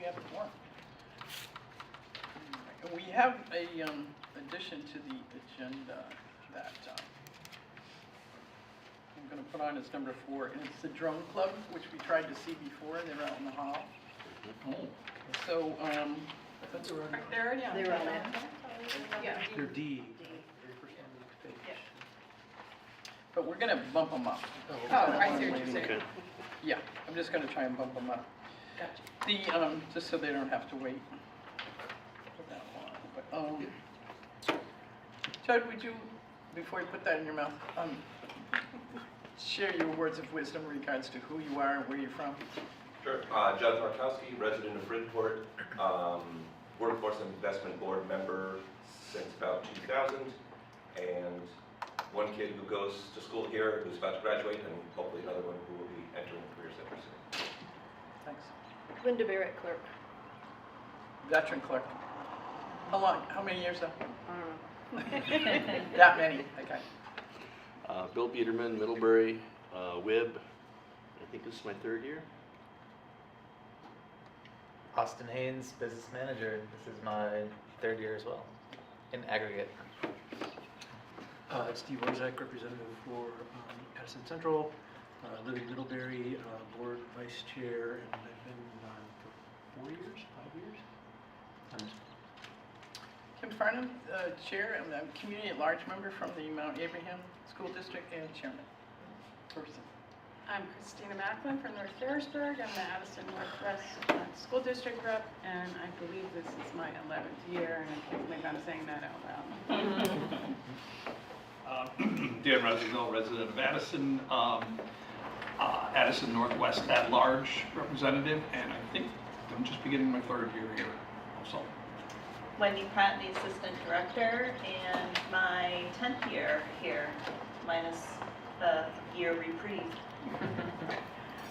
have more. And we have a addition to the agenda that I'm going to put on as number 4, and it's the Drone Club, which we tried to see before. They're out in the hall. Oh. So, They're already on. They're on that. Yeah. They're D. but we're going to bump them up. Oh, I see what you're saying. Okay. Yeah, I'm just going to try and bump them up. Gotcha. The, just so they don't have to wait for that long. But, Judd, would you, before you put that in your mouth, share your words of wisdom in regards to who you are and where you're from? Sure. Judd Markowski, resident of Bridgeport, Workforce Investment Board member since about 2000, and one kid who goes to school here who's about to graduate, and hopefully another one who will be entering the Career Center soon. Thanks. Linda Barrett, clerk. Veteran clerk. How long, how many years though? I don't know. That many, okay. Bill Biederman, Middlebury, WIB, I think this is my 3rd year. Austin Haynes, business manager. This is my 3rd year as well, in aggregate. Steve Orzak, representative for Addison Central, live in Middlebury, board vice chair, and I've been for 4 years, 5 years. Kim Farnham, chair, and I'm community at large member from the Mount Abraham School District and chairman. Person. I'm Christina Macklin from North Ferrisburg. I'm the Addison Northwest School District rep, and I believe this is my 11th year, and I can't believe I'm saying that out loud. Dan Resingill, resident of Addison, Addison Northwest at-large representative, and I think I'm just beginning my 3rd year here also. Wendy Pratt, the assistant director, and my 10th year here, minus the year reprieve.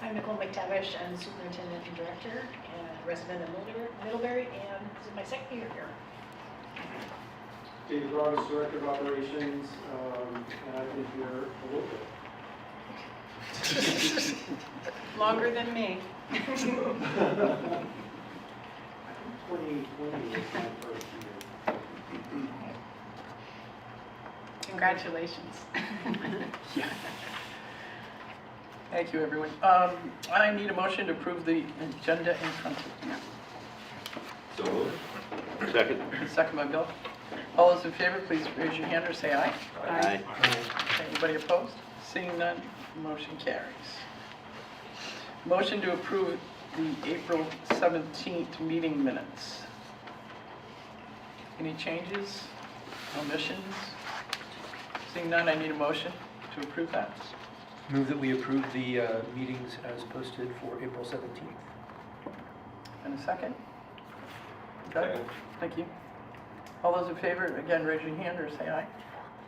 I'm Nicole McTavish. I'm superintendent and director and resident of Middlebury, and this is my 2nd year here. David Roberts, Director of Operations, and I've been here a little bit. Longer than me. 2020 was my first year. Congratulations. Yeah. Thank you, everyone. I need a motion to approve the agenda in front of me. So moved. Second. Second by Bill. All those in favor, please raise your hand or say aye. Aye. Anybody opposed? Seeing none, motion carries. Motion to approve the April 17th meeting minutes. Any changes, omissions? Seeing none, I need a motion to approve that. Move that we approve the meetings as posted for April 17th. And a second? Okay. Second. Thank you. All those in favor, again, raise your hand or say aye.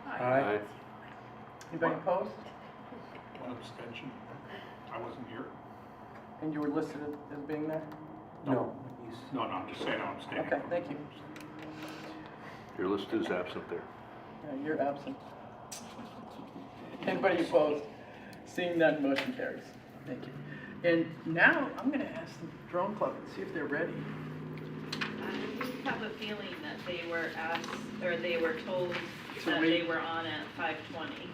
Aye. Anybody opposed? One abstention. I wasn't here. And you were listed as being there? No. No, I'm just saying I'm abstaining. Okay, thank you. Your list is absent there. Yeah, you're absent. Anybody opposed? Seeing none, motion carries. Thank you. And now I'm going to ask the Drone Club and see if they're ready. I have a feeling that they were asked, or they were told To that wait. they were on at 5:20.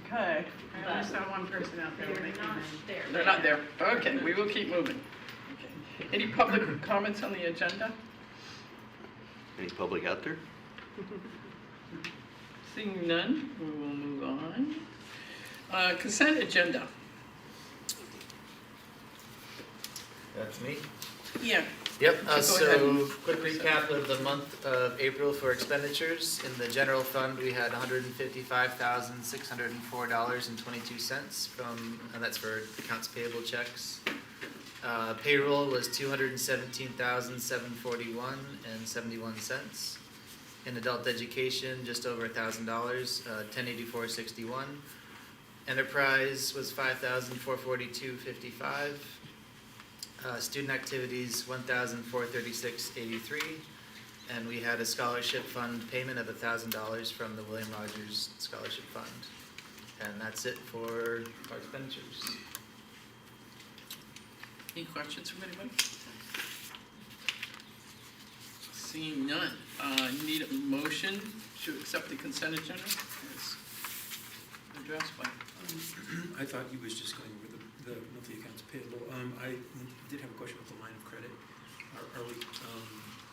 Okay. I only saw one person out there. They're making not noise. there. They're not there. Okay, we will keep moving. Okay. Any public comments on the agenda? Any public out there? Seeing none, we will move on. Consent agenda. That's me. Yeah. Yep, Go ahead. so quick recap of the month of April for expenditures. In the general fund, we had $155,604.22 from, and that's for accounts payable checks. Payroll was $217,741.71. In adult education, just over $1,000, $1084.61. Enterprise was $5,442.55. Student activities, $1,436.83, and we had a scholarship fund payment of $1,000 from the William Rogers Scholarship Fund. And that's it for our expenditures. Any questions from anybody? Seeing none, you need a motion to accept the consent agenda as addressed by. I thought he was just going over the monthly accounts payable. I did have a question about the line of credit. Are we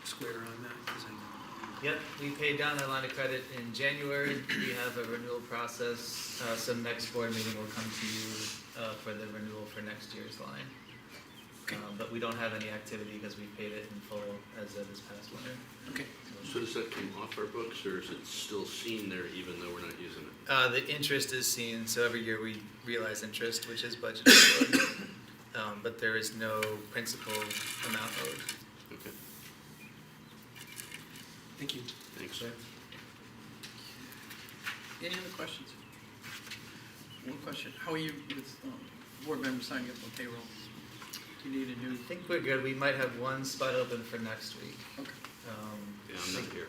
square on that? 'Cause I know. Yep, we paid down that line of credit in January. We have a renewal process, so next board meeting will come to you for the renewal for next year's line. Okay. But we don't have any activity because we paid it in full as of this past winter. Okay. So does that come off our books, or is it still seen there even though we're not using it? The interest is seen, so every year we realize interest, which is budgeted for. But there is no principal amount owed. Okay, Thank you. thanks. Any other questions? One question, how are you with board members signing up on payroll? Do you need a new? I think we're good. We might have one spot open for next week. Okay. Yeah, I'm not here.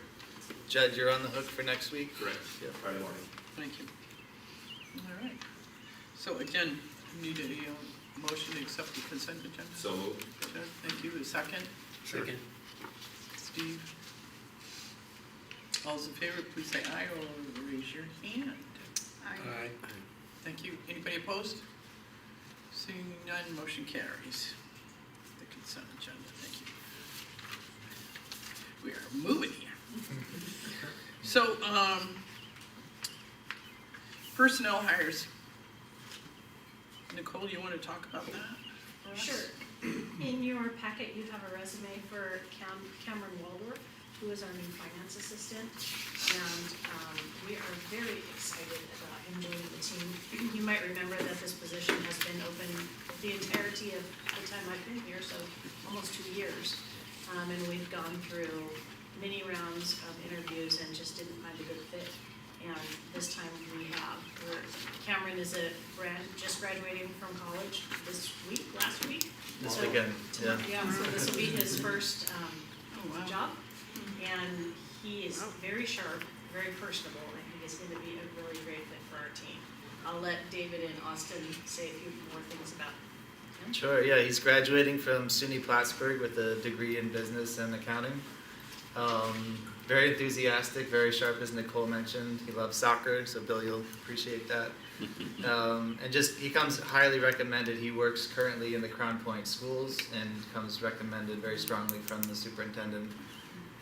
Judd, you're on the hook for next week? Correct. Yeah. Friday morning. Thank you. All right. So again, you need a motion to accept the consent agenda? So moved. Judd, thank you. A second? Second. Steve? All those in favor, please say aye or raise your hand. Aye. Thank you. Anybody opposed? Seeing none, motion carries. The consent agenda, thank you. We are moving here. So, personnel hires. Nicole, you want to talk about that? for us? Sure. In your packet, you have a resume for Cameron Waldorf, who is our new finance assistant. And we are very excited about him joining the team. You might remember that this position has been open the entirety of the time I've been here, so almost 2 years. And we've gone through many rounds of interviews and just didn't find a good fit. And this time we have. Cameron is just graduating from college last week. This So- weekend, yeah. Yeah, so this will be his first Oh, wow. job. And he is very sharp, very personable, and he is going to be a really great fit for our team. I'll let David and Austin say a few more things about him. Sure, yeah, he's graduating from SUNY Plattsburgh with a degree in business and accounting. Very enthusiastic, very sharp, as Nicole mentioned. He loves soccer, so Bill, you'll appreciate that. And just, he comes highly recommended. He works currently in the Crown Point schools and comes recommended very strongly from the superintendent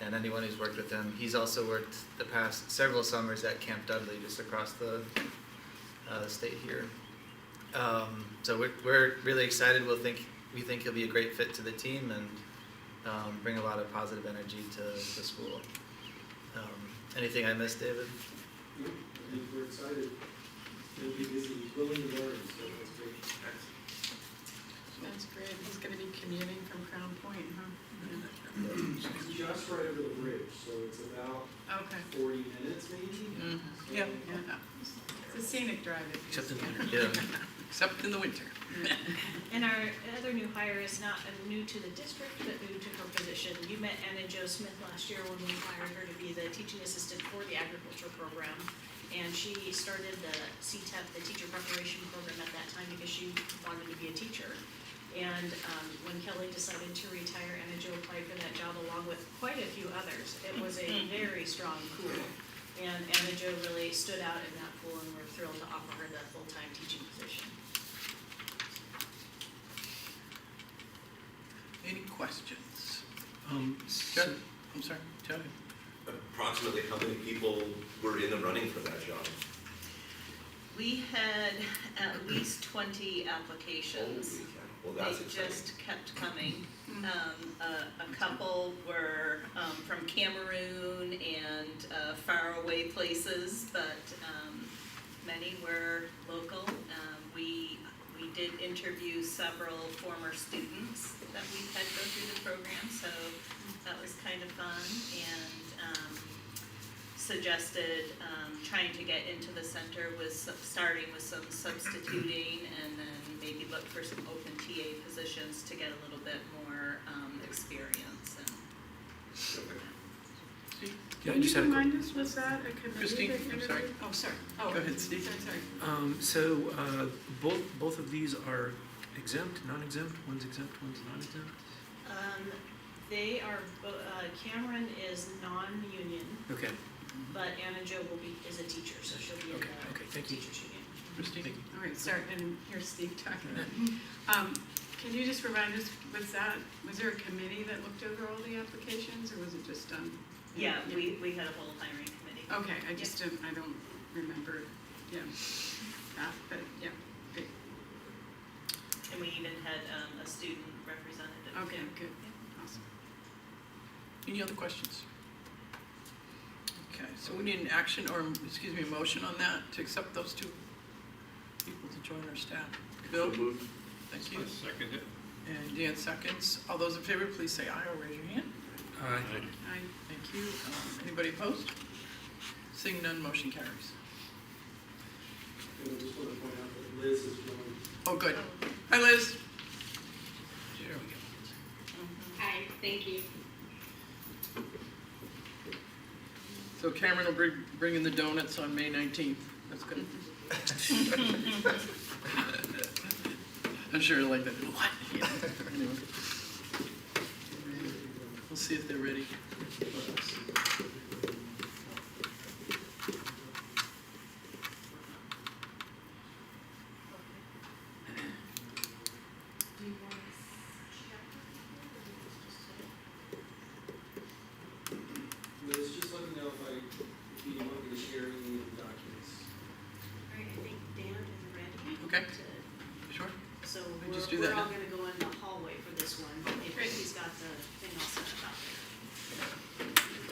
and anyone who's worked with him. He's also worked the past several summers at Camp Dudley, just across the state here. So we're really excited. We think he'll be a great fit to the team and bring a lot of positive energy to the school. Anything I missed, David? I think we're excited. He'll be busy, he's willing to learn, so that's great. That's great. He's gonna be commuting from Crown Point, huh? It's just right over the bridge, so it's about Okay. 40 minutes maybe. Mhm. So- Yeah, Yeah. It's a scenic drive. Except in the winter. Yeah. except in the winter. And our other new hire is not new to the district, but new to her position. You met Anna Jo Smith last year when we hired her to be the teaching assistant for the agriculture program. And she started the CTEP, the teacher preparation program at that time because she wanted to be a teacher. And when Kelly decided to retire, Anna Jo applied for that job along with quite a few others. It was a very strong pool. And Anna Jo really stood out in that pool, and we're thrilled to offer her the full-time teaching position. Any questions? So- Judd, I'm sorry, Judd. Approximately how many people were in the running for that job? We had at least 20 applications. Holy cow. Well, that's They exciting. just kept coming. A couple were from Cameroon and faraway places, but many were local. We did interview several former students that we've had go through the program, so that was kind of fun, and suggested trying to get into the center was starting with some substituting and then maybe look for some open TA positions to get a little bit more experience. And Steve? Yeah, I Can just you had a quick- remind us, was that a committee Christine, that I'm sorry. interviewed? Oh, sorry. Oh, Go ahead, Steve. Sorry. So both of these are exempt, non-exempt? One's exempt, one's non-exempt? They are, Cameron is non-union, Okay, but Anna Jo is a teacher, so she'll be in Okay, the okay, thank you. teachers union. Christine? All right, sorry, and here's Steve talking. Can you just remind us, was there a committee that looked over all the applications, or was it just done? Yeah, we had a whole hiring committee. Okay, I just didn't, I don't remember, yeah, that, but, yeah, great. And we even had a student representative. Okay, too. good, awesome. Any other questions? Okay, so we need an action, or, excuse me, a motion on that to accept those two people to join our staff. Bill? So moved. Thank you. I second it. And Dan seconds. All those in favor, please say aye or raise your hand. Aye. Aye. Thank you. Anybody opposed? Seeing none, motion carries. And I just want to point out that Liz is joined. Oh, good. Hi, Liz. There we go. Hi, thank you. So Cameron will bring in the donuts on May 19th. That's good. I'm sure you'll like that. What? Yeah. Anyway. We'll see if they're ready. Liz, just let me know if you want me to share any of the documents. All right, I think Dan is ready. Okay. to- Sure. So We just we're, do we're that all now. gonna go in the hallway for this one, if Great. he's got the thing all set up out there.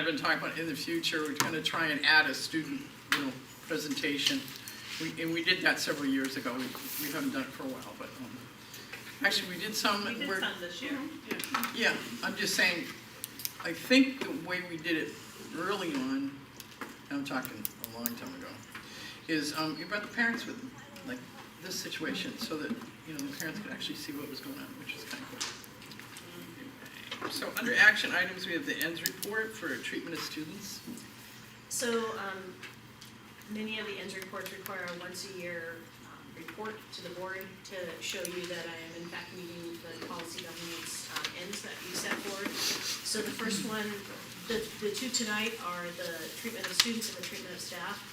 I've been talking about in the future, we're gonna try and add a student, presentation. And we did that several years ago. We haven't done it for a while, but, actually, we did some. We did where- some this year. Yeah, I'm just saying, I think the way we did it early on, I'm talking a long time ago, is you brought the parents with them, like this situation, so that, the parents could actually see what was going on, which is kind of cool. So under action items, we have the ends report for treatment of students. So, many of the ends reports require a once-a-year report to the board to show you that I am in fact meeting the policy governance ends that you set forward. So the first one, the two tonight are the treatment of students and the treatment of staff.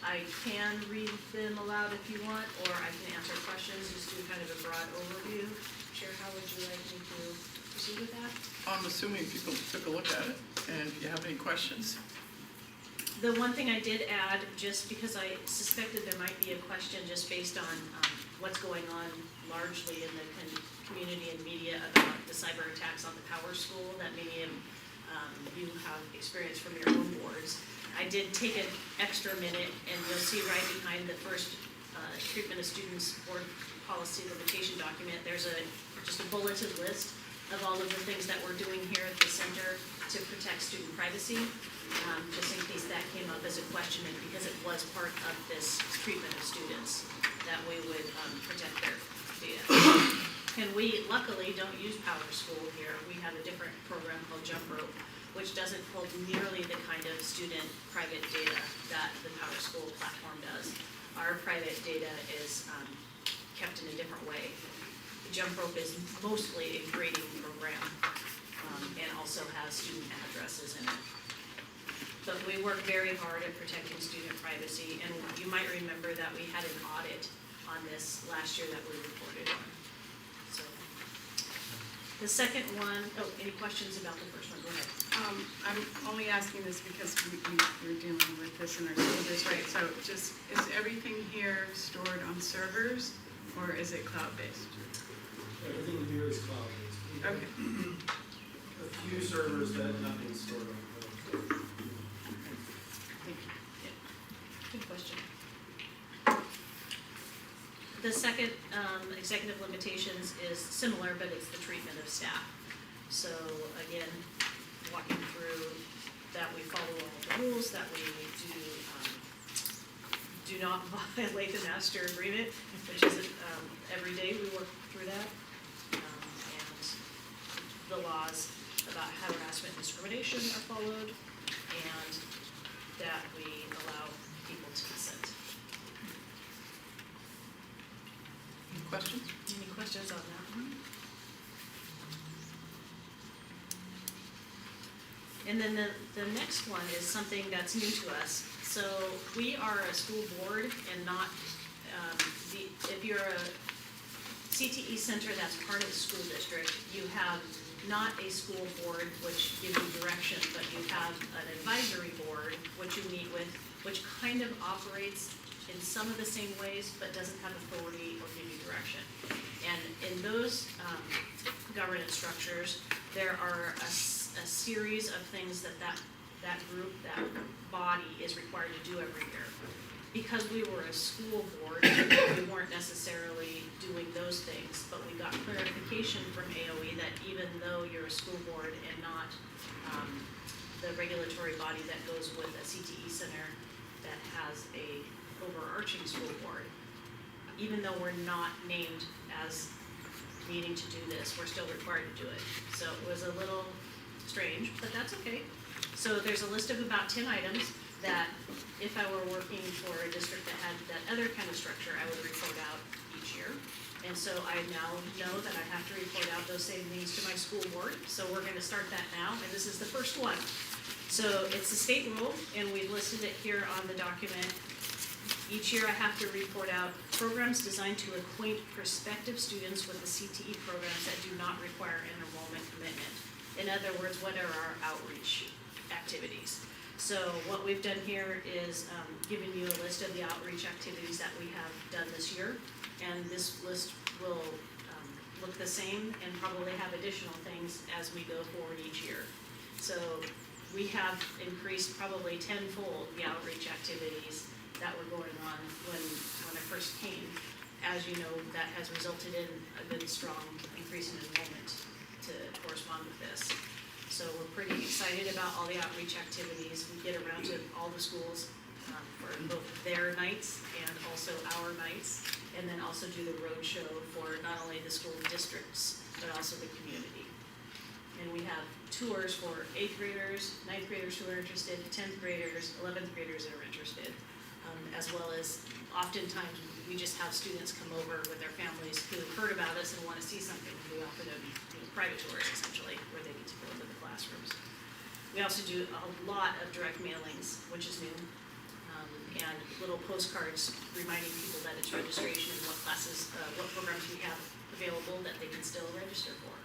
I can read them aloud if you want, or I can answer questions, just do kind of a broad overview. Chair, how would you like me to proceed with that? I'm assuming people took a look at it, and if you have any questions. The one thing I did add, just because I suspected there might be a question just based on what's going on largely in the community and media about the cyber attacks on the Power School that many of you have experienced from your own boards. I did take an extra minute, and you'll see right behind the first treatment of students board policy limitation document, there's just a bulleted list of all of the things that we're doing here at the center to protect student privacy, just in case that came up as a question, and because it was part of this treatment of students, that we would protect their data. And we luckily don't use Power School here. We have a different program called Jump Rope, which doesn't hold nearly the kind of student private data that the Power School platform does. Our private data is kept in a different way. The Jump Rope is mostly a grading program and also has student addresses in it. But we work very hard at protecting student privacy, and you might remember that we had an audit on this last year that we reported on. So, the second one, any questions about the first one? Go ahead. I'm only asking this because we're dealing with this in our school district, so just, is everything here stored on servers, or is it cloud-based? Everything here is cloud-based. We have Okay. a few servers that nothing's stored on. Good question. The second executive limitations is similar, but it's the treatment of staff. So again, walking through that we follow all the rules, that we do not violate the master agreement, which is every day we work through that, and the laws about how harassment and discrimination are followed, and that we allow people to consent. Any questions? Any questions on that one? And then the next one is something that's new to us. So we are a school board and not, if you're a CTE center that's part of the school district, you have not a school board which gives you direction, but you have an advisory board which you meet with, which kind of operates in some of the same ways, but doesn't have authority or give you direction. And in those governance structures, there are a series of things that group, that body is required to do every year. Because we were a school board, we weren't necessarily doing those things, but we got clarification from AOE that even though you're a school board and not the regulatory body that goes with a CTE center that has a overarching school board, even though we're not named as needing to do this, we're still required to do it. So it was a little strange, but that's okay. So there's a list of about 10 items that if I were working for a district that had that other kind of structure, I would report out each year. And so I now know that I have to report out those same things to my school board. So we're gonna start that now, and this is the first one. So it's a state rule, and we've listed it here on the document. Each year I have to report out programs designed to acquaint prospective students with the CTE programs that do not require an enrollment commitment. In other words, what are our outreach activities? So what we've done here is given you a list of the outreach activities that we have done this year, and this list will look the same and probably have additional things as we go forward each year. So we have increased probably tenfold the outreach activities that were going on when I first came. As you know, that has resulted in a good, strong increase in enrollment to correspond with this. So we're pretty excited about all the outreach activities. We get around to all the schools for both their nights and also our nights, and then also do the road show for not only the school districts, but also the community. And we have tours for 8th graders, 9th graders who are interested, 10th graders, 11th graders that are interested, as well as oftentimes we just have students come over with their families who heard about us and want to see something. We offer them private tours essentially, where they get to go into the classrooms. We also do a lot of direct mailings, which is new, and little postcards reminding people that it's registration and what classes, what programs we have available that they can still register for.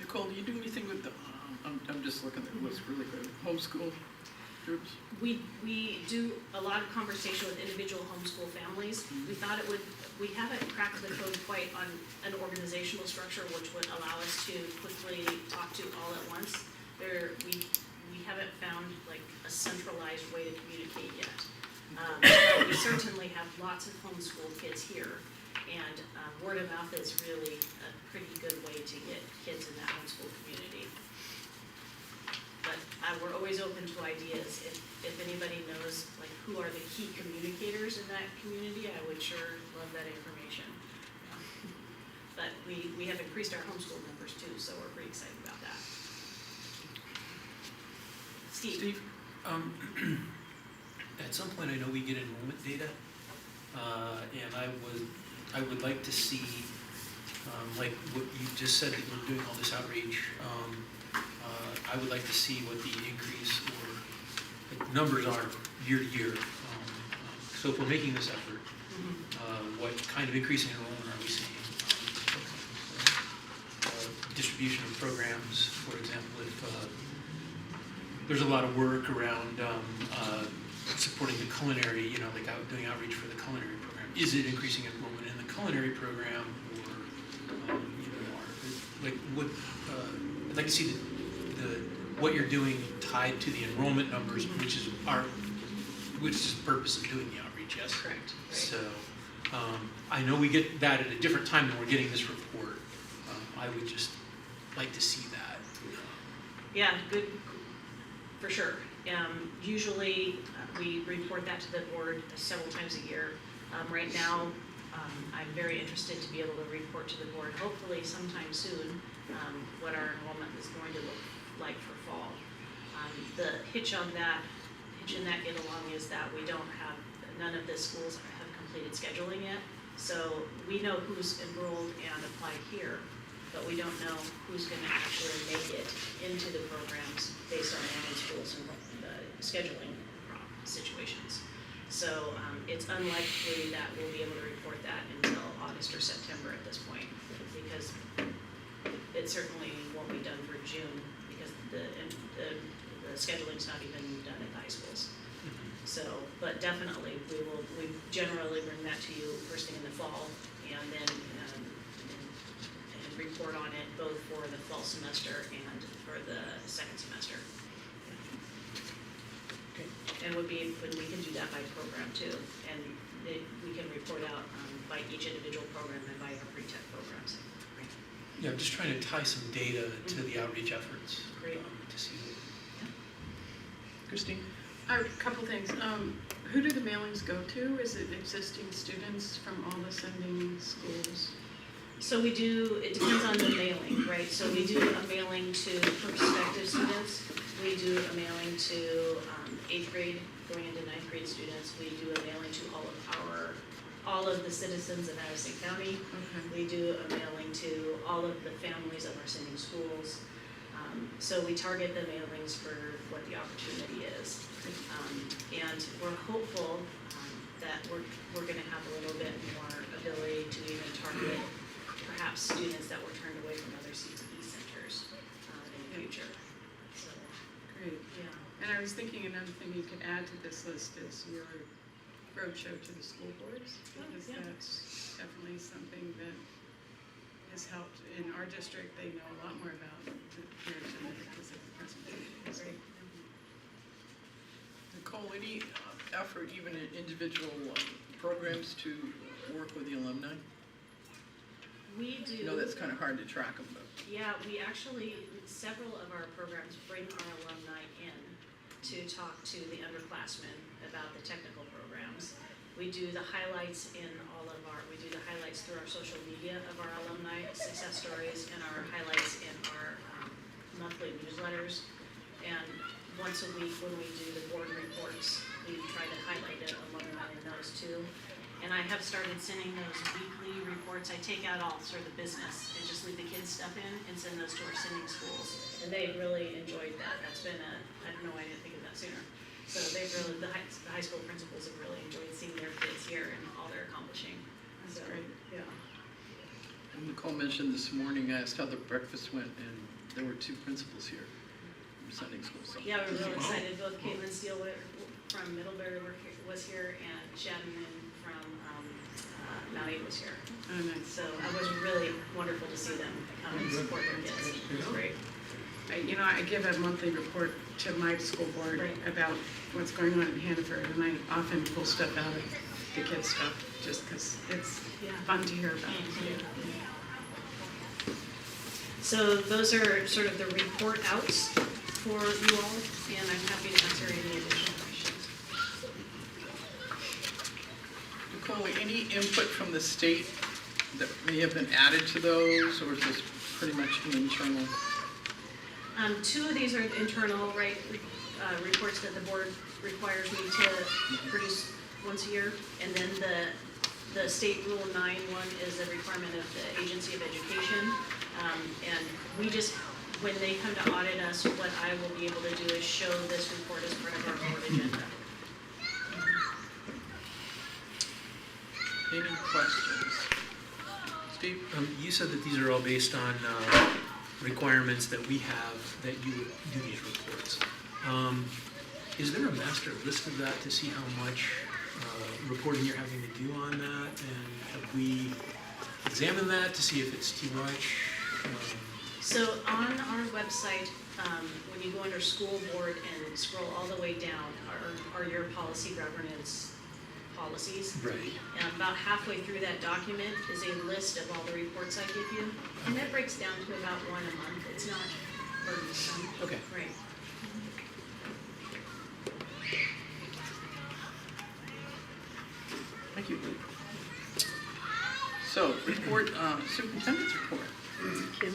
Nicole, do you do anything with the, I'm just looking at what's really good, homeschool groups? We do a lot of conversation with individual homeschool families. We thought it would, we haven't cracked the code quite on an organizational structure which would allow us to quickly talk to all at once. We haven't found like a centralized way to communicate yet. But we certainly have lots of homeschool kids here, and word of mouth is really a pretty good way to get kids in that homeschool community. But we're always open to ideas. If anybody knows like who are the key communicators in that community, I would sure love that information. But we have increased our homeschool numbers too, so we're pretty excited about that. Steve? At some point, I know we get enrollment data, and I would like to see, like what you just said, that we're doing all this outreach. I would like to see what the increase or the numbers are year to year. So if we're making this effort, what kind of increase in enrollment are we seeing? Distribution of programs, for example, if there's a lot of work around supporting the culinary, like doing outreach for the culinary program. Is it increasing enrollment in the culinary program, or like what? I'd like to see what you're doing tied to the enrollment numbers, which is the purpose of doing the outreach. Yes, Correct. Right. So I know we get that at a different time than we're getting this report. I would just like to see that. Yeah, good, for sure. Usually we report that to the board several times a year. Right now, I'm very interested to be able to report to the board, hopefully sometime soon, what our enrollment is going to look like for fall. The hitch in that get along is that none of the schools have completed scheduling yet. So we know who's enrolled and applied here, but we don't know who's going to actually make it into the programs based on their own schools and the scheduling situations. So it's unlikely that we'll be able to report that until August or September at this point, because it certainly won't be done for June, because the scheduling's not even done at the high schools. So, but definitely we generally bring that to you first thing in the fall, and then and report on it both for the fall semester and for the second semester. Okay. And when we can do that by program too, and we can report out by each individual program and by our pre-tech programs. Yeah, I'm just trying to tie some data to the outreach efforts. Great. To see. Christine? A couple things. Who do the mailings go to? Is it existing students from all the sending schools? So we do, it depends on the mailing, right? So we do a mailing to prospective students. We do a mailing to 8th grade going into 9th grade students. We do a mailing to all of the citizens of Addison County. Okay. We do a mailing to all of the families of our sending schools. So we target the mailings for what the opportunity is. And we're hopeful that we're going to have a little bit more ability to even target perhaps students that were turned away from other CTE centers in the future. So, Great. yeah. And I was thinking another thing you could add to this list is your roadshow to the school boards, because yeah. that's definitely something that has helped. In our district, they know a lot more about the parents because of the presentations. Great. Nicole, any effort, even in individual programs to work with the alumni? We do. I know that's kind of hard to track them, but. Yeah, we actually, several of our programs bring our alumni in to talk to the underclassmen about the technical programs. We do the highlights in we do the highlights through our social media of our alumni success stories and our highlights in our monthly newsletters. And once a week when we do the board reports, we try to highlight an alumni in those too. And I have started sending those weekly reports. I take out all sort of the business and just leave the kids' stuff in and send those to our sending schools. And they've really enjoyed that. That's been I don't know why I didn't think of that sooner. So they've really, the high school principals have really enjoyed seeing their kids here and all they're accomplishing. That's So, great. Yeah. And Nicole mentioned this morning, I asked how the breakfast went, and there were 2 principals here from Sunday school. So. Yeah, we're really excited. Both Caitlin Steele from Middlebury was here and Shannon from Maui was here. Oh, nice. So it was really wonderful to see them come and support their kids. It was great. I give a monthly report to my school board Right. about what's going on in Hannaford, and I often pull stuff out of the kids' stuff just because it's Yeah. fun to hear about. So those are sort of the report outs for you all, and I'm happy to answer any additional questions. Nicole, any input from the state that may have been added to those, or is this pretty much an internal? 2 of these are internal, right, reports that the board requires me to produce once a year. And then the state rule 9-1 is a requirement of the Agency of Education. And we just, when they come to audit us, what I will be able to do is show this report as part of our board agenda. Any questions? Steve? You said that these are all based on requirements that we have that you would do these reports. Is there a master list of that to see how much reporting you're having to do on that? And have we examined that to see if it's too much? So on our website, when you go under school board and scroll all the way down are your policy governance policies. Right. And about halfway through that document is a list of all the reports I give you. And that breaks down to about 1 a month. It's not burdensome. Okay. Right. Thank you. So, report, superintendent's report. Kim,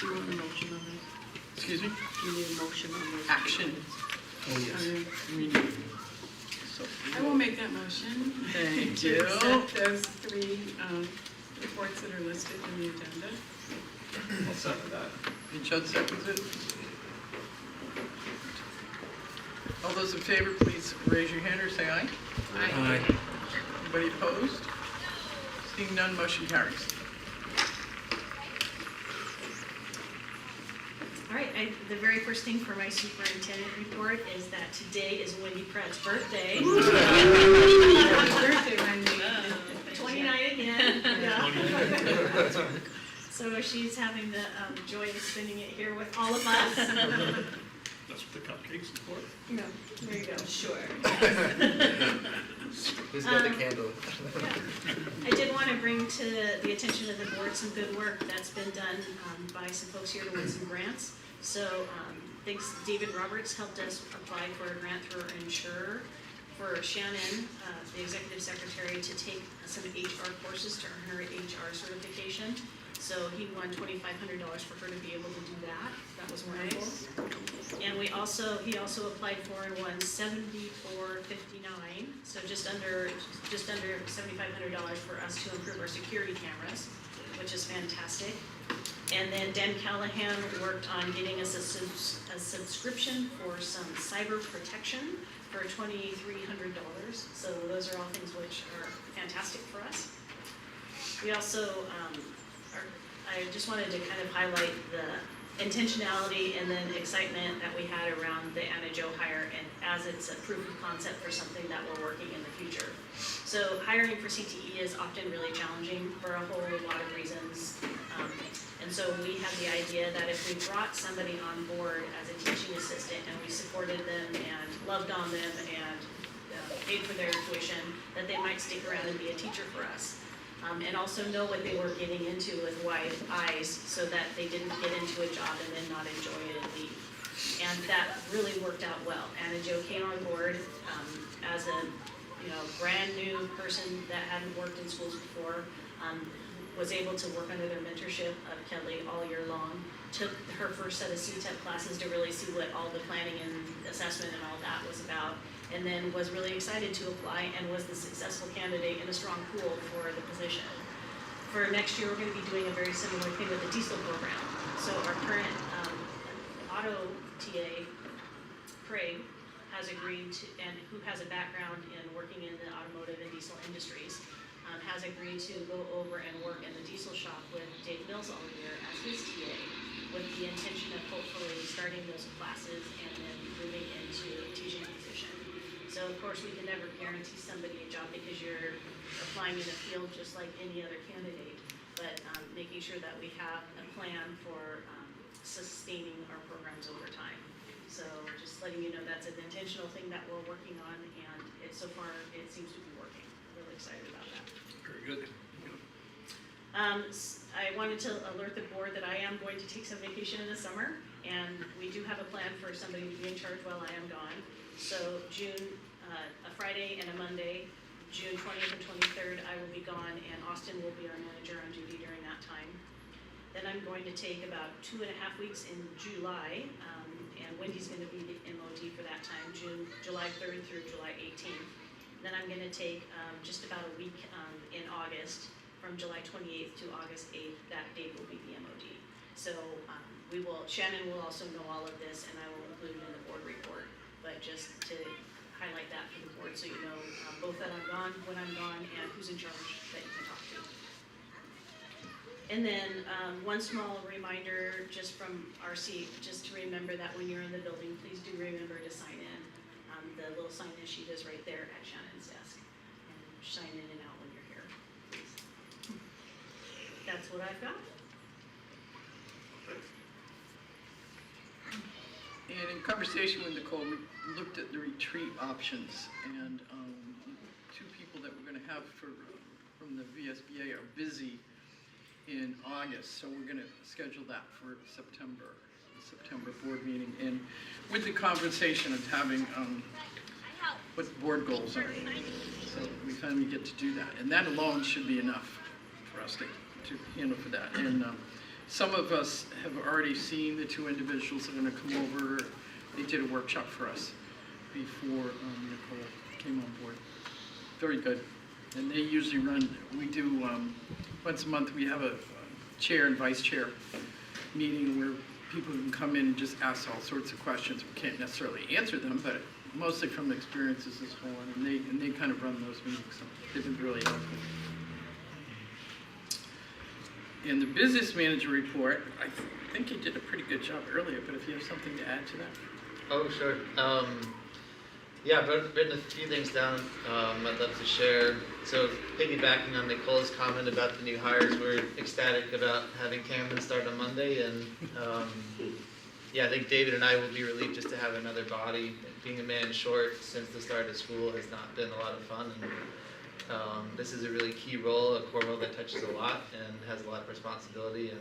do you want a motion on this? Excuse me? Do you need a motion on this? Action. Oh, yes. So, I will make that motion. Thank To you. accept those 3 reports that are listed in the agenda. I'll second that. And Chud seconds it. All those in favor, please raise your hand or say aye. Aye. Anybody opposed? Seeing none, motion carries. All right, the very first thing for my superintendent report is that today is Wendy Pratt's birthday. Birthday, Wendy. 29 again. Yeah. So she's having the joy of spending it here with all of us. That's what the cupcakes are for. No, there you go. Sure. Who's got the candle? I did want to bring to the attention of the board some good work that's been done by some folks here to win some grants. So thanks, David Roberts helped us apply for a grant through our insurer for Shannon, the executive secretary, to take some HR courses to earn her HR certification. So he won $2,500 for her to be able to do that. That was wonderful. Nice. And he also applied for and won $74.59, so just under $7,500 for us to improve our security cameras, which is fantastic. And then Dan Callahan worked on getting us a subscription for some cyber protection for $2,300. So those are all things which are fantastic for us. We also I just wanted to kind of highlight intentionality and then excitement that we had around the Anna Jo hire, and as it's a proof of concept for something that we're working in the future. So hiring for CTE is often really challenging for a whole lot of reasons. And so we had the idea that if we brought somebody on board as a teaching assistant and we supported them and loved on them and paid for their tuition, that they might stick around and be a teacher for us. And also know what they were getting into with wide eyes so that they didn't get into a job and then not enjoy it and leave. And that really worked out well. Anna Jo came on board as a brand new person that hadn't worked in schools before, was able to work under their mentorship of Kelly all year long, took her first set of CTEP classes to really see what all the planning and assessment and all that was about, and then was really excited to apply and was the successful candidate in a strong pool for the position. For next year, we're going to be doing a very similar thing with the diesel program. So our current auto TA, Craig, has agreed to, and who has a background in working in the automotive and diesel industries, has agreed to go over and work in the diesel shop with Dave Mills all year as his TA, with the intention of hopefully starting those classes and then moving into a teaching position. So of course we can never guarantee somebody a job because you're applying in a field just like any other candidate, but making sure that we have a plan for sustaining our programs over time. So just letting you know that's an intentional thing that we're working on, and so far it seems to be working. Really excited about that. Very good. I wanted to alert the board that I am going to take some vacation in the summer, and we do have a plan for somebody to be in charge while I am gone. So a Friday and a Monday, June 20th and 23rd, I will be gone, and Austin will be our manager on duty during that time. Then I'm going to take about 2.5 weeks in July, and Wendy's going to be the MOD for that time, July 3rd through July 18th. Then I'm going to take just about a week in August, from July 28th to August 8th. That date will be the MOD. So Shannon will also know all of this, and I will include it in the board report. But just to highlight that for the board, so you know both that I'm gone, when I'm gone, and who's in charge that you can talk to. And then one small reminder just from RC, just to remember that when you're in the building, please do remember to sign in. The little sign-in sheet is right there at Shannon's desk. And sign in and out when you're here, please. That's what I've got. And in conversation with Nicole, we looked at the retreat options, and 2 people that we're going to have from the VSBA are busy in August, so we're going to schedule that for the September board meeting, and with the conversation of having what the board goals are. So we finally get to do that, and that alone should be enough for us to handle for that. And some of us have already seen the 2 individuals that are going to come over. They did a workshop for us before Nicole came on board. Very good. And they usually we do, once a month, we have a chair and vice chair meeting where people can come in and just ask all sorts of questions. We can't necessarily answer them, but mostly from experiences as well. And they kind of run those meetings, so they've been really helpful. In the business manager report, I think you did a pretty good job earlier, but if you have something to add to that. Oh, sure. Yeah, I've written a few things down I'd love to share. So piggybacking on Nicole's comment about the new hires, we're ecstatic about having Cameron start on Monday. And yeah, I think David and I will be relieved just to have another body. Being a man short since the start of school has not been a lot of fun. And this is a really key role, a core role that touches a lot and has a lot of responsibility. And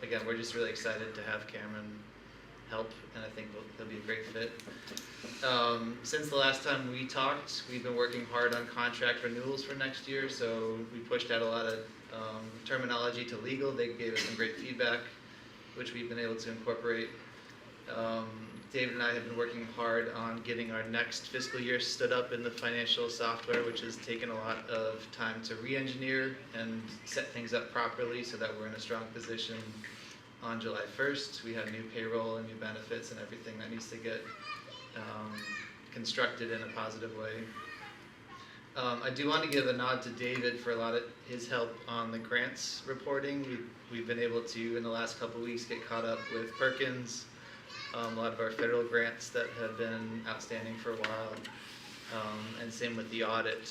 again, we're just really excited to have Cameron help, and I think he'll be a great fit. Since the last time we talked, we've been working hard on contract renewals for next year, so we pushed out a lot of terminology to legal. They gave us some great feedback, which we've been able to incorporate. David and I have been working hard on getting our next fiscal year stood up in the financial software, which has taken a lot of time to re-engineer and set things up properly so that we're in a strong position on July 1st. We have new payroll and new benefits and everything that needs to get constructed in a positive way. I do want to give a nod to David for a lot of his help on the grants reporting. We've been able to, in the last couple of weeks, get caught up with Perkins, a lot of our federal grants that have been outstanding for a while, and same with the audit.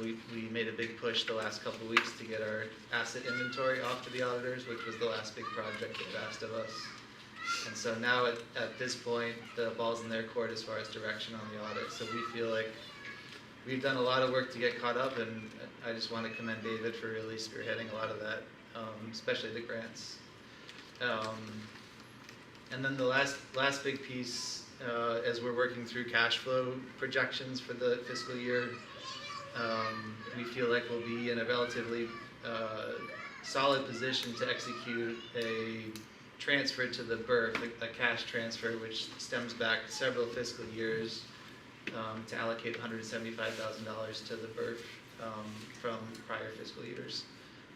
We made a big push the last couple of weeks to get our asset inventory off to the auditors, which was the last big project they've asked of us. And so now at this point, the ball's in their court as far as direction on the audit. So we feel like we've done a lot of work to get caught up, and I just want to commend David for really spearheading a lot of that, especially the grants. And then the last big piece, as we're working through cash flow projections for the fiscal year, we feel like we'll be in a relatively solid position to execute a transfer to the BRF, a cash transfer, which stems back several fiscal years, to allocate $175,000 to the BRF from prior fiscal years.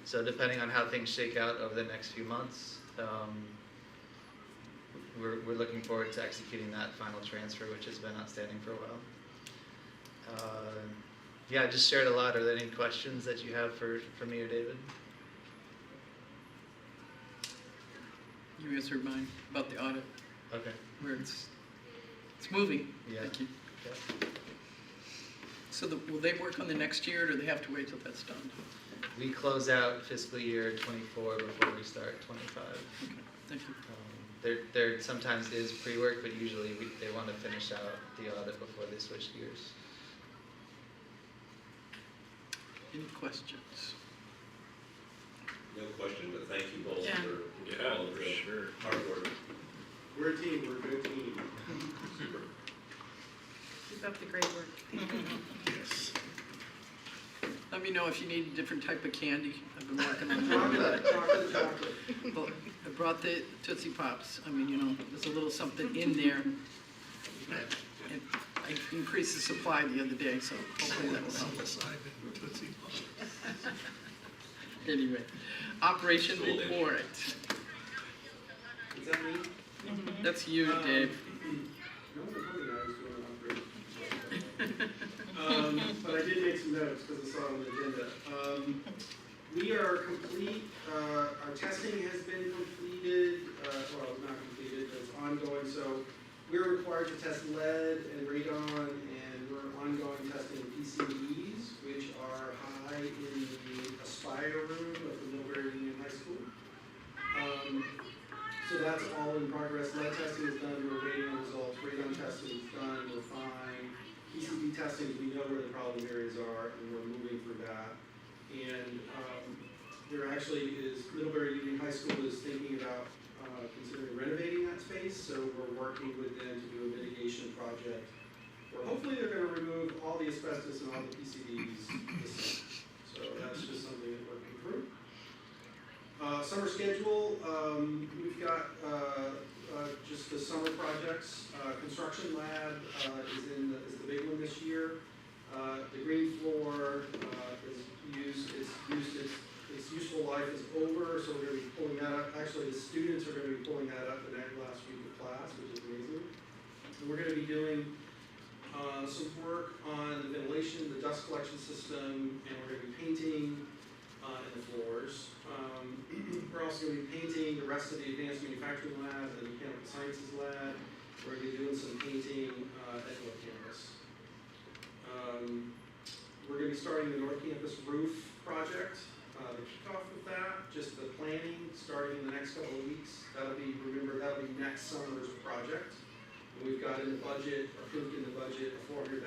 So depending on how things shake out over the next few months, we're looking forward to executing that final transfer, which has been outstanding for a while. Yeah, I just shared a lot. Are there any questions that you have for me or David? You answered mine about the audit, Okay. where it's moving. Yeah. Thank you. Yeah. So will they work on the next year, or do they have to wait till that's done? We close out fiscal year 24 before we start 25. Okay, thank you. There sometimes is pre-work, but usually they want to finish out the audit before they switch gears. Any questions? No question, but thank you both Yeah. for all of the hard work. We're a team, we're a good team. Super. Keep up the great work. Yes. Let me know if you need a different type of candy. I've been working on that. Chocolate. Well, I brought the Tootsie Pops. I mean, you know, there's a little something in there. And I increased the supply the other day, so hopefully that will help. Anyway, operation report. Is that me? That's you, Dave. No one told me I was doing an upgrade. But I did make some notes because I saw it on the agenda. We are complete, our testing has been completed, well, not completed, but it's ongoing, so we're required to test lead and radon, and we're ongoing testing PCBs, which are high in the Aspire room of the Millbury Union High School. So that's all in progress. Lead testing is done, we're waiting on results. Radon testing is done, we're fine. PCB testing, we know where the problem areas are, and we're moving through that. And there actually is, Middlebury Union High School is thinking about considering renovating that space, so we're working with them to do a mitigation project where hopefully they're going to remove all the asbestos and all the PCBs this summer. So that's just something that we're working through. Summer schedule, we've got just the summer projects. Construction lab is the big one this year. The green floor its useful life is over, so we're going to be pulling that up. Actually, the students are going to be pulling that up the last week of class, which is amazing. And we're going to be doing some work on the ventilation, the dust collection system, and we're going to be painting in the floors. We're also going to be painting the rest of the advanced manufacturing lab and the mechanical sciences lab. We're going to be doing some painting at North Campus. We're going to be starting the North Campus roof project. The kickoff of that, just the planning, starting in the next couple of weeks. That'll be next summer's project. And we've got in the budget, approved in the budget, a $400,000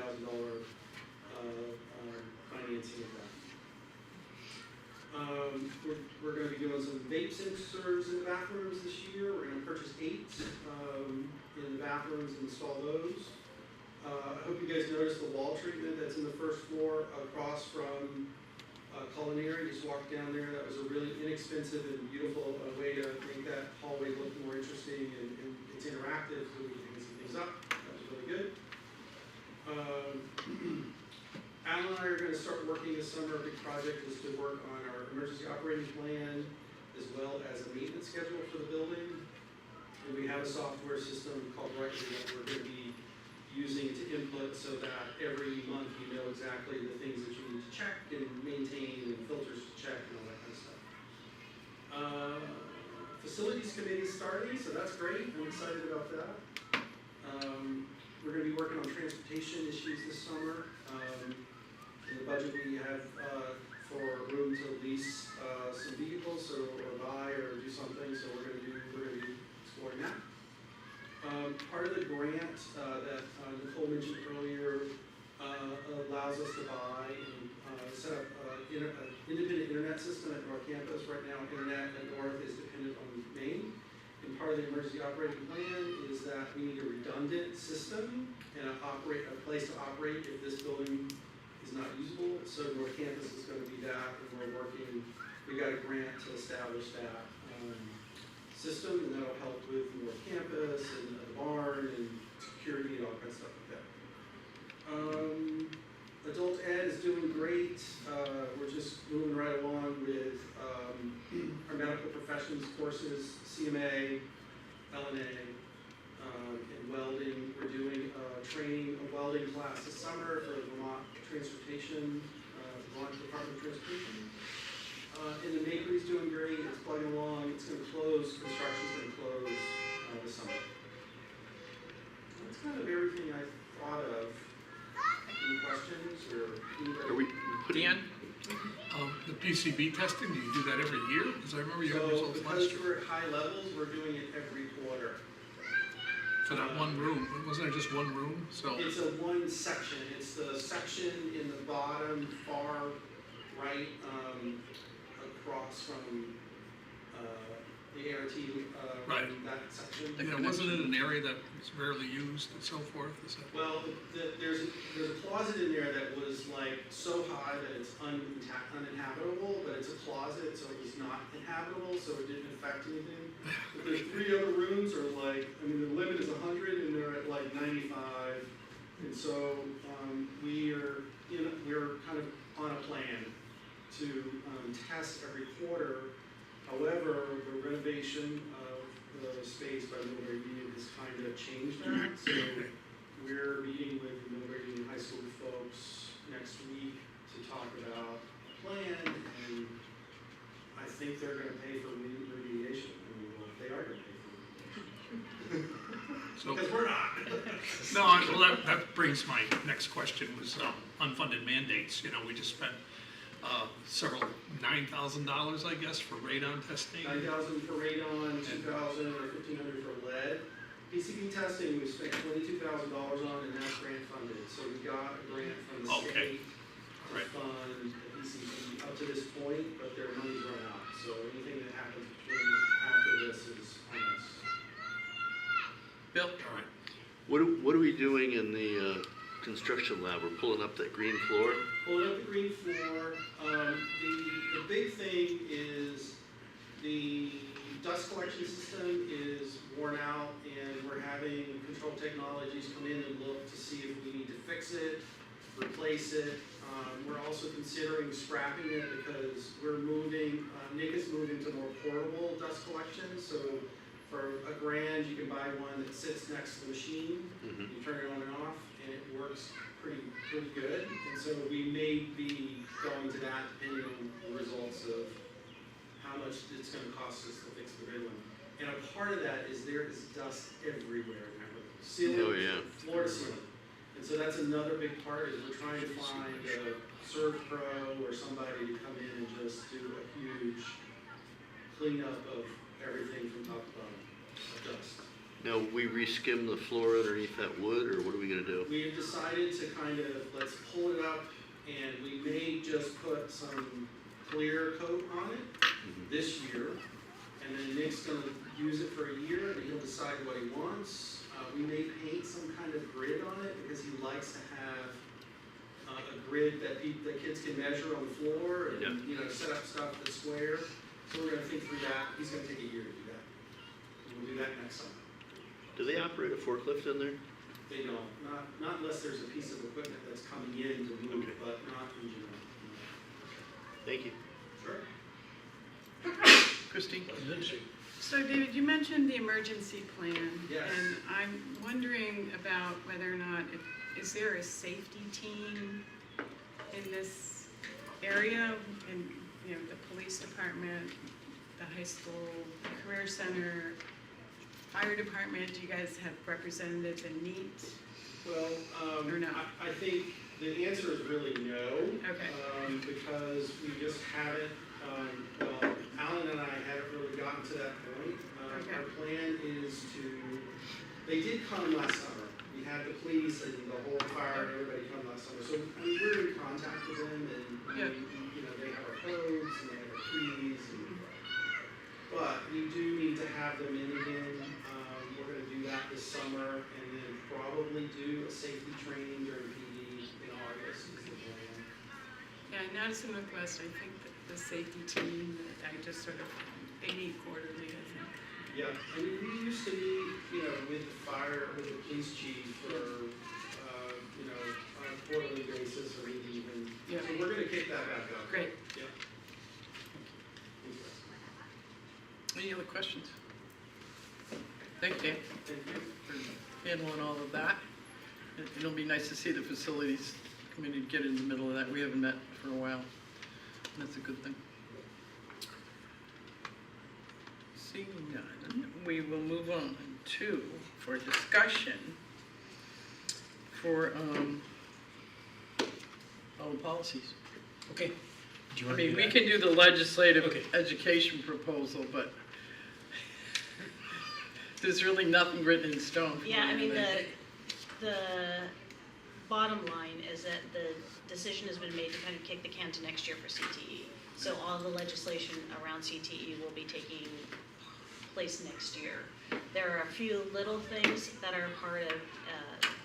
financing of that. We're going to be doing some vape sensors in the bathrooms this year. We're going to purchase 8 in the bathrooms and install those. I hope you guys noticed the wall treatment that's in the first floor across from culinary. Just walked down there. That was a really inexpensive and beautiful way to make that hallway look more interesting, and it's interactive, so we can see things up. That was really good. Alan and I are going to start working this summer. A big project is to work on our emergency operating plan as well as a maintenance schedule for the building. And we have a software system called Record that we're going to be using to input so that every month you know exactly the things that you need to check and maintain and filters to check and all that kind of stuff. Facilities committee is starting, so that's great. I'm excited about that. We're going to be working on transportation issues this summer. In the budget we have for room to lease some vehicles or buy or do something, so we're going to be exploring that. Part of the grant that Nicole mentioned earlier allows us to buy and set up an independent internet system at North Campus. Right now, internet at North is dependent on Maine. And part of the emergency operating plan is that we need a redundant system and a place to operate if this building is not usable. So North Campus is going to be that, and we got a grant to establish that system, and that'll help with North Campus and the barn and security and all kinds of stuff like that. Adult ed is doing great. We're just moving right along with our medical professions courses, CMA, LNA, and welding. We're doing training, a welding class this summer for Vermont Transportation, Vermont Department of Transportation. And the bakery's doing great. It's plugging along. It's going to close. Construction's going to close this summer. That's kind of everything I thought of. Any questions or Are we putting? Dan? The PCB testing, do you do that every year? Because I remember you had So results last because year. we're at high levels, we're doing it every quarter. For that one room, wasn't there just one room? So, It's a one section. It's the section in the bottom far right across from the ART, Right. that section. yeah, wasn't it an area that was rarely used and so forth? Is that? Well, there's a closet in there that was like so high that it's uninhabitable, but it's a closet, so it was not inhabitable, so it didn't affect anything. But there's 3 other rooms are like, I mean, the limit is 100 and they're at like 95. And so we're kind of on a plan to test every quarter. However, the renovation of the space by Middlebury Union has kind of changed that. So we're meeting with the Middlebury Union High School folks next week to talk about a plan, and I think they're going to pay for remediation. I mean, well, they are going to pay for remediation. So, Because we're not. well, that brings my next question was unfunded mandates. You know, we just spent several $9,000, I guess, for radon testing. $9,000 for radon, $2,000 or $1,500 for lead. PCB testing we spent $22,000 on, and that's grant funded. So we got a grant from the state to Right. fund the PCB up to this point, but their money's run out. So anything that happens after this is on us. Bill? All right. What are we doing in the construction lab? We're pulling up that green floor. Pulling up the green floor. The big thing is the dust collection system is worn out, and we're having Control Technologies come in and look to see if we need to fix it, replace it. We're also considering scrapping it because we're moving, Nick is moving to more portable dust collection. So for $1,000, you can buy one that sits next to the machine. Mm-hmm. You turn it on and off, and it works pretty good. And so we may be going to that depending on the results of how much it's going to cost us to fix the big one. And a part of that is there is dust everywhere in that room. Ceiling, Oh, yeah. floor to ceiling. And so that's another big part is we're trying to find a Serve Pro or somebody to come in and just do a huge cleanup of everything from top to bottom of dust. Now, we reskim the floor underneath that wood, or what are we gonna do? We have decided to kind of, let's pull it up, and we may just put some clear coat on it this year, and then Nick's gonna use it for a year, and he'll decide what he wants. We may paint some kind of grid on it, because he likes to have a grid that kids can measure on the floor, and, you know, set up stuff that's square. So we're gonna think through that. He's gonna take a year to do that. And we'll do that next summer. Do they operate a forklift in there? They don't, not unless there's a piece of equipment that's coming in to move, Okay. but not in general. Thank you. Sure. Christine? So David, you mentioned the emergency plan. Yes. And I I'm wondering about whether or not, is there a safety team in this area? In, you know, the police department, the high school, the career center, fire department, do you guys have representatives in NEAT? Well, Or no? I think the answer is really no. Okay. Because we just haven't, well, Alan and I haven't really gotten to that point. Okay. Our plan is to, they did come last summer. We had the police and the whole fire and everybody come last summer. So we were in contact with them and Yeah. you know, they have our codes and they have our keys. But we do need to have them in again. We're gonna do that this summer and then probably do a safety training during PD in August is the plan. Yeah, in Madison Northwest, I think that the safety team, I just sort of, they meet quarterly, I think. Yeah, I mean, we used to meet, you know, with the fire, with the police chief for, you know, on a quarterly basis or maybe even. Yeah. So we're gonna kick that back up. Great. Yep. Any other questions? Thank you Thank you. for handling all of that. It'll be nice to see the facilities committee get in the middle of that. We haven't met for a while. That's a good thing. Seeing none, we will move on to, for discussion, for all the policies. Okay. Do you I want to do mean, we that? can do the legislative Okay. education proposal, but there's really nothing written in stone. for Yeah, I mean, anything. the bottom line is that the decision has been made to kind of kick the can to next year for CTE. So all the legislation around CTE will be taking place next year. There are a few little things that are part of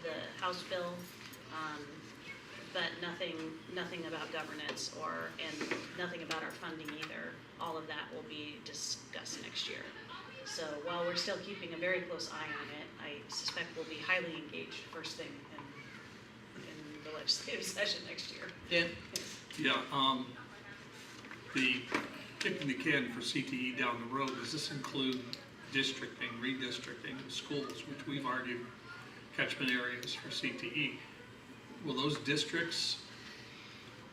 the House bill, but nothing about governance and nothing about our funding either. All of that will be discussed next year. So while we're still keeping a very close eye on it, I suspect we'll be highly engaged first thing in the legislative session next year. Dan? Yeah, the kicking the can for CTE down the road, does this include districting, redistricting of schools, which we've argued catchment areas for CTE? Will those districts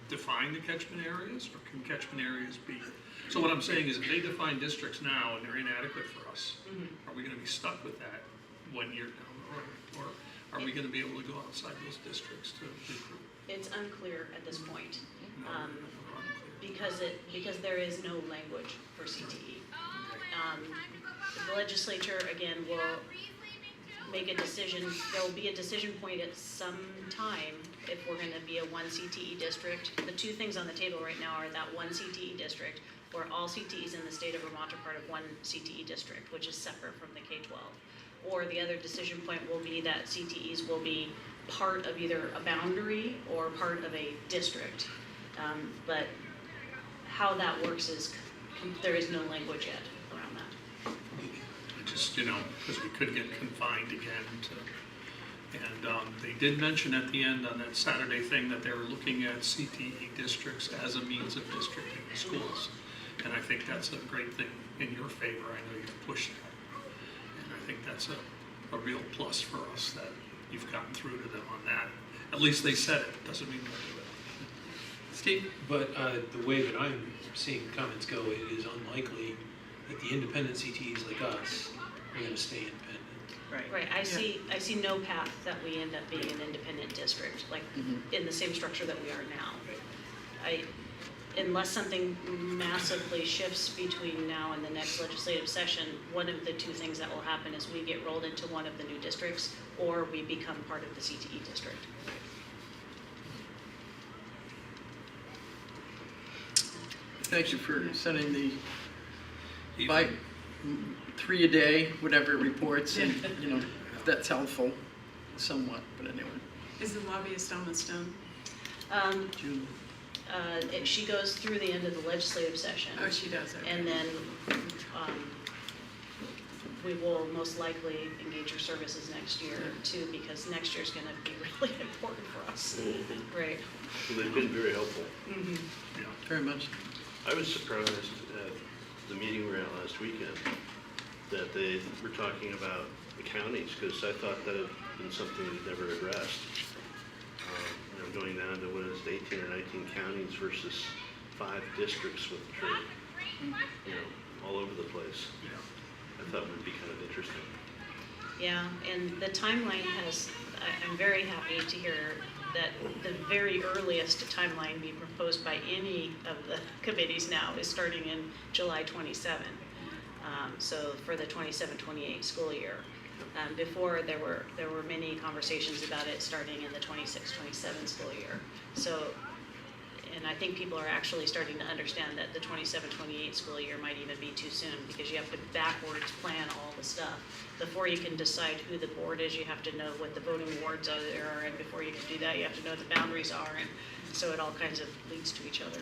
define the catchment areas, or can catchment areas be? So what I'm saying is, if they define districts now and they're inadequate for us, are we gonna be stuck with that 1 year down the road? Or are we gonna be able to go outside those districts to recruit? It's unclear at this point, No, or unclear? because there is no language for CTE. The legislature, again, will make a decision. There will be a decision point at some time if we're gonna be a one CTE district. The two things on the table right now are that one CTE district, where all CTEs in the state of Vermont are part of one CTE district, which is separate from the K-12. Or the other decision point will be that CTEs will be part of either a boundary or part of a district. But how that works is, there is no language yet around that. Just, you know, because we could get confined again to, and they did mention at the end on that Saturday thing that they were looking at CTE districts as a means of districting the schools. And I think that's a great thing in your favor. I know you've pushed that. And I think that's a real plus for us that you've gotten through to them on that. At least they said it, doesn't mean they'll do it. Steve? But the way that I'm seeing comments go, it is unlikely that the independent CTEs like us are going to stay independent. Right, I see no path that we end up being an independent district, like in the same structure that we are now. Unless something massively shifts between now and the next legislative session, one of the two things that will happen is we get rolled into one of the new districts, or we become part of the CTE district. Thank you for sending the 3 a day, whatever reports, and, you know, if that's helpful somewhat, but anyway. Is the lobbyist almost done? June. She goes through the end of the legislative session. Oh, she does, okay. And then we will most likely engage her services next year too, because next year's gonna be really important for us. Right. Well, they've been very helpful. Yeah. Very much. I was surprised at the meeting we were at last weekend that they were talking about the counties, because I thought that had been something we'd never addressed. Going down to, what is it, 18 or 19 counties versus 5 districts with, all over the place. I thought it would be kind of interesting. Yeah, and the timeline I'm very happy to hear that the very earliest timeline being proposed by any of the committees now is starting in July 27. So for the 27-28 school year. Before there were many conversations about it starting in the 26-27 school year. So, and I think people are actually starting to understand that the 27-28 school year might even be too soon, because you have to backwards plan all the stuff. Before you can decide who the board is, you have to know what the voting wards are there, and before you can do that, you have to know what the boundaries are, and so it all kinds of leads to each other.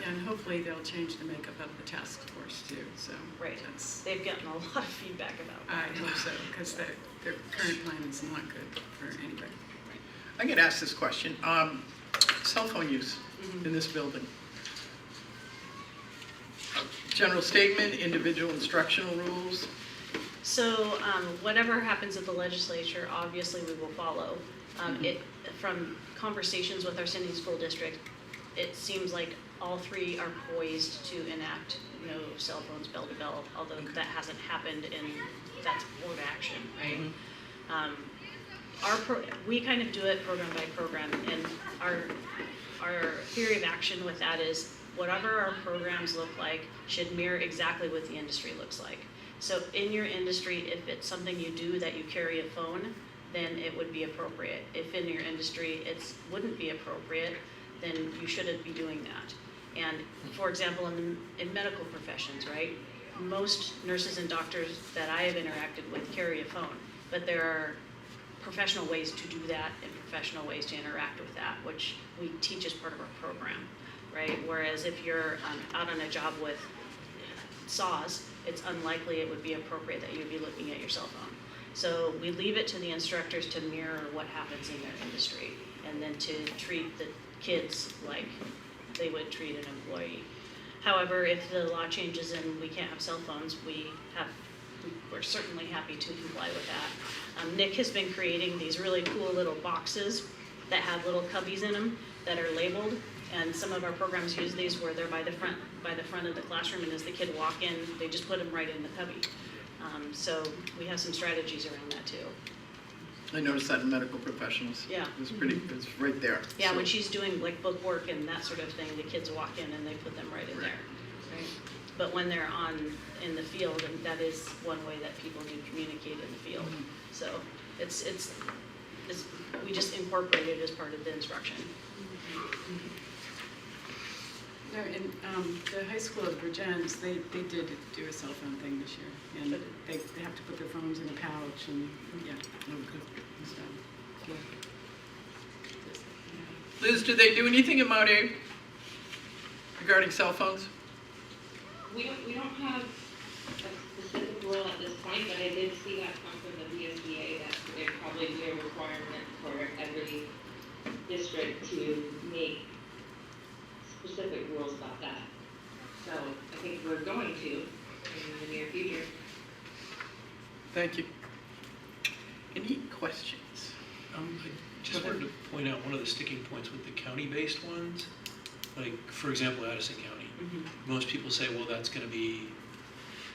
Yeah, and hopefully they'll change the makeup of the task force too, so. Right. That's, They've gotten a lot of feedback about I that. hope so, because their current plan is not good for anybody. I get asked this question, cell phone use in this building. General statement, individual instructional rules. So whatever happens at the legislature, obviously we will follow. From conversations with our sending school district, it seems like all 3 are poised to enact no cell phones bell to bell, although that hasn't happened, and that's board action, right? We kind of do it program by program, and our theory of action with that is whatever our programs look like should mirror exactly what the industry looks like. So in your industry, if it's something you do that you carry a phone, then it would be appropriate. If in your industry it wouldn't be appropriate, then you shouldn't be doing that. And for example, in medical professions, right? Most nurses and doctors that I have interacted with carry a phone, but there are professional ways to do that and professional ways to interact with that, which we teach as part of our program, right? Whereas if you're out on a job with saws, it's unlikely it would be appropriate that you'd be looking at your cell phone. So we leave it to the instructors to mirror what happens in their industry, and then to treat the kids like they would treat an employee. However, if the law changes and we can't have cell phones, we're certainly happy to comply with that. Nick has been creating these really cool little boxes that have little cubbies in them that are labeled, and some of our programs use these where they're by the front of the classroom, and as the kid walk in, they just put them right in the cubby. So we have some strategies around that too. I noticed that in medical professionals. Yeah. It's right there. Yeah, So- when she's doing like book work and that sort of thing, the kids walk in and they put them right in there. Right? But when they're in the field, and that is one way that people do communicate in the field. So it's we just incorporate it as part of the instruction. No, and the high school of Virgins, they did do a cell phone thing this year, and they have to put their phones in a pouch, and yeah. So, yeah. Liz, do they do anything in Mount A regarding cell phones? We don't have a specific rule at this point, but I did see that come from the VSBA that there'd probably be a requirement for every district to make specific rules about that. So I think we're going to in the near future. Thank you. Any questions? I just wanted to point out one of the sticking points with the county-based ones. Like, for example, Addison County. Most people say, well, that's going to be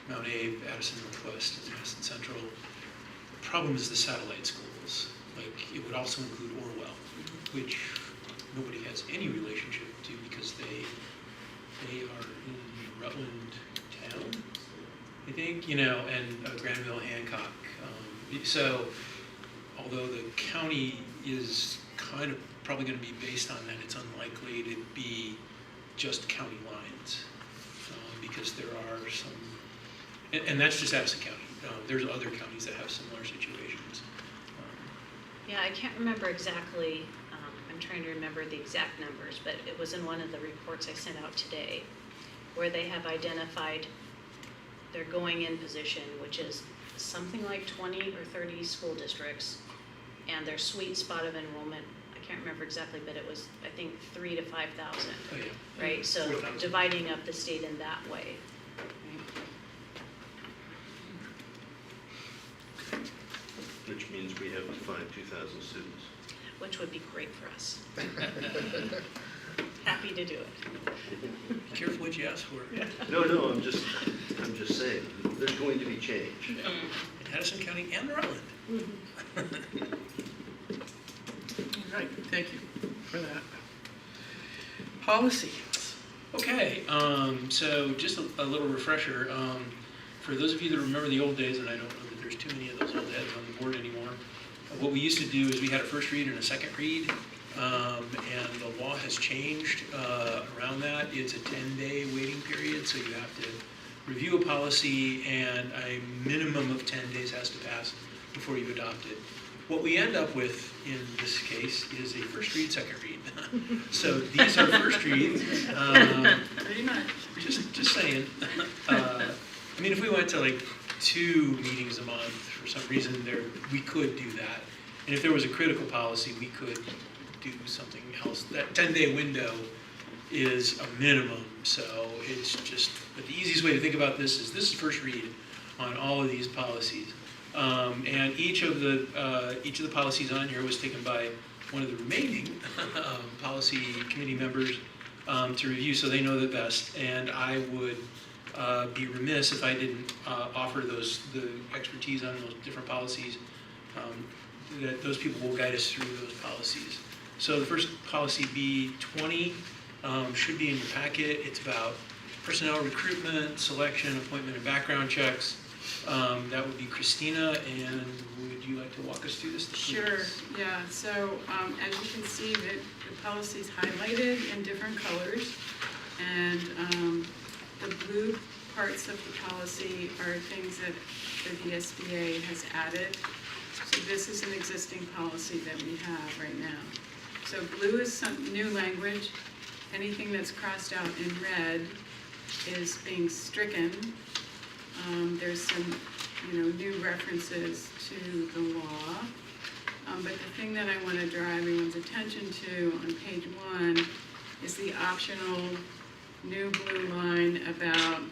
Mount A, Addison Northwest, and Addison Central. The problem is the satellite schools. Like, it would also include Orwell, which nobody has any relationship to because they are in Rutland town, I think, and Granville, Hancock. So, although the county is kind of probably going to be based on that, it's unlikely to be just county lines because there are some, and that's just Addison County. There's other counties that have similar situations. Yeah, I can't remember exactly. I'm trying to remember the exact numbers, but it was in one of the reports I sent out today where they have identified their going in position, which is something like 20 or 30 school districts, and their sweet spot of enrollment, I can't remember exactly, but it was, I think, 3,000 to 5,000, Oh, yeah. right? So 4,000. dividing up the state in that way. Right? which means we have to find 2,000 students. which would be great for us. Happy to do it. Be careful what you ask for. No, I'm just saying, there's going to be change. In Addison County and Rutland. All right, thank you for that. Policy. Okay, so just a little refresher. For those of you that remember the old days, and I don't know that there's too many of those old heads on the board anymore, what we used to do is we had a first read and a second read, and the law has changed around that. It's a 10-day waiting period, so you have to review a policy, and a minimum of 10 days has to pass before you adopt it. What we end up with in this case is a first read, second read. So these are first reads. Pretty much. Just saying. I mean, if we went to like 2 meetings a month for some reason, we could do that. And if there was a critical policy, we could do something else. That 10-day window is a minimum. So it's just, but the easiest way to think about this is first read on all of these policies. And each of the policies on here was taken by one of the remaining policy committee members to review, so they know the best. And I would be remiss if I didn't offer the expertise on those different policies. That those people will guide us through those policies. So the first policy, B20, should be in your packet. It's about personnel recruitment, selection, appointment, and background checks. That would be Christina, and would you like to walk us through this? Sure, yeah, so as you can see, the policy's highlighted in different colors, and the blue parts of the policy are things that the VSBA has added. So this is an existing policy that we have right now. So blue is some new language. Anything that's crossed out in red is being stricken. There's some, new references to the law. But the thing that I want to draw everyone's attention to on page 1 is the optional new blue line about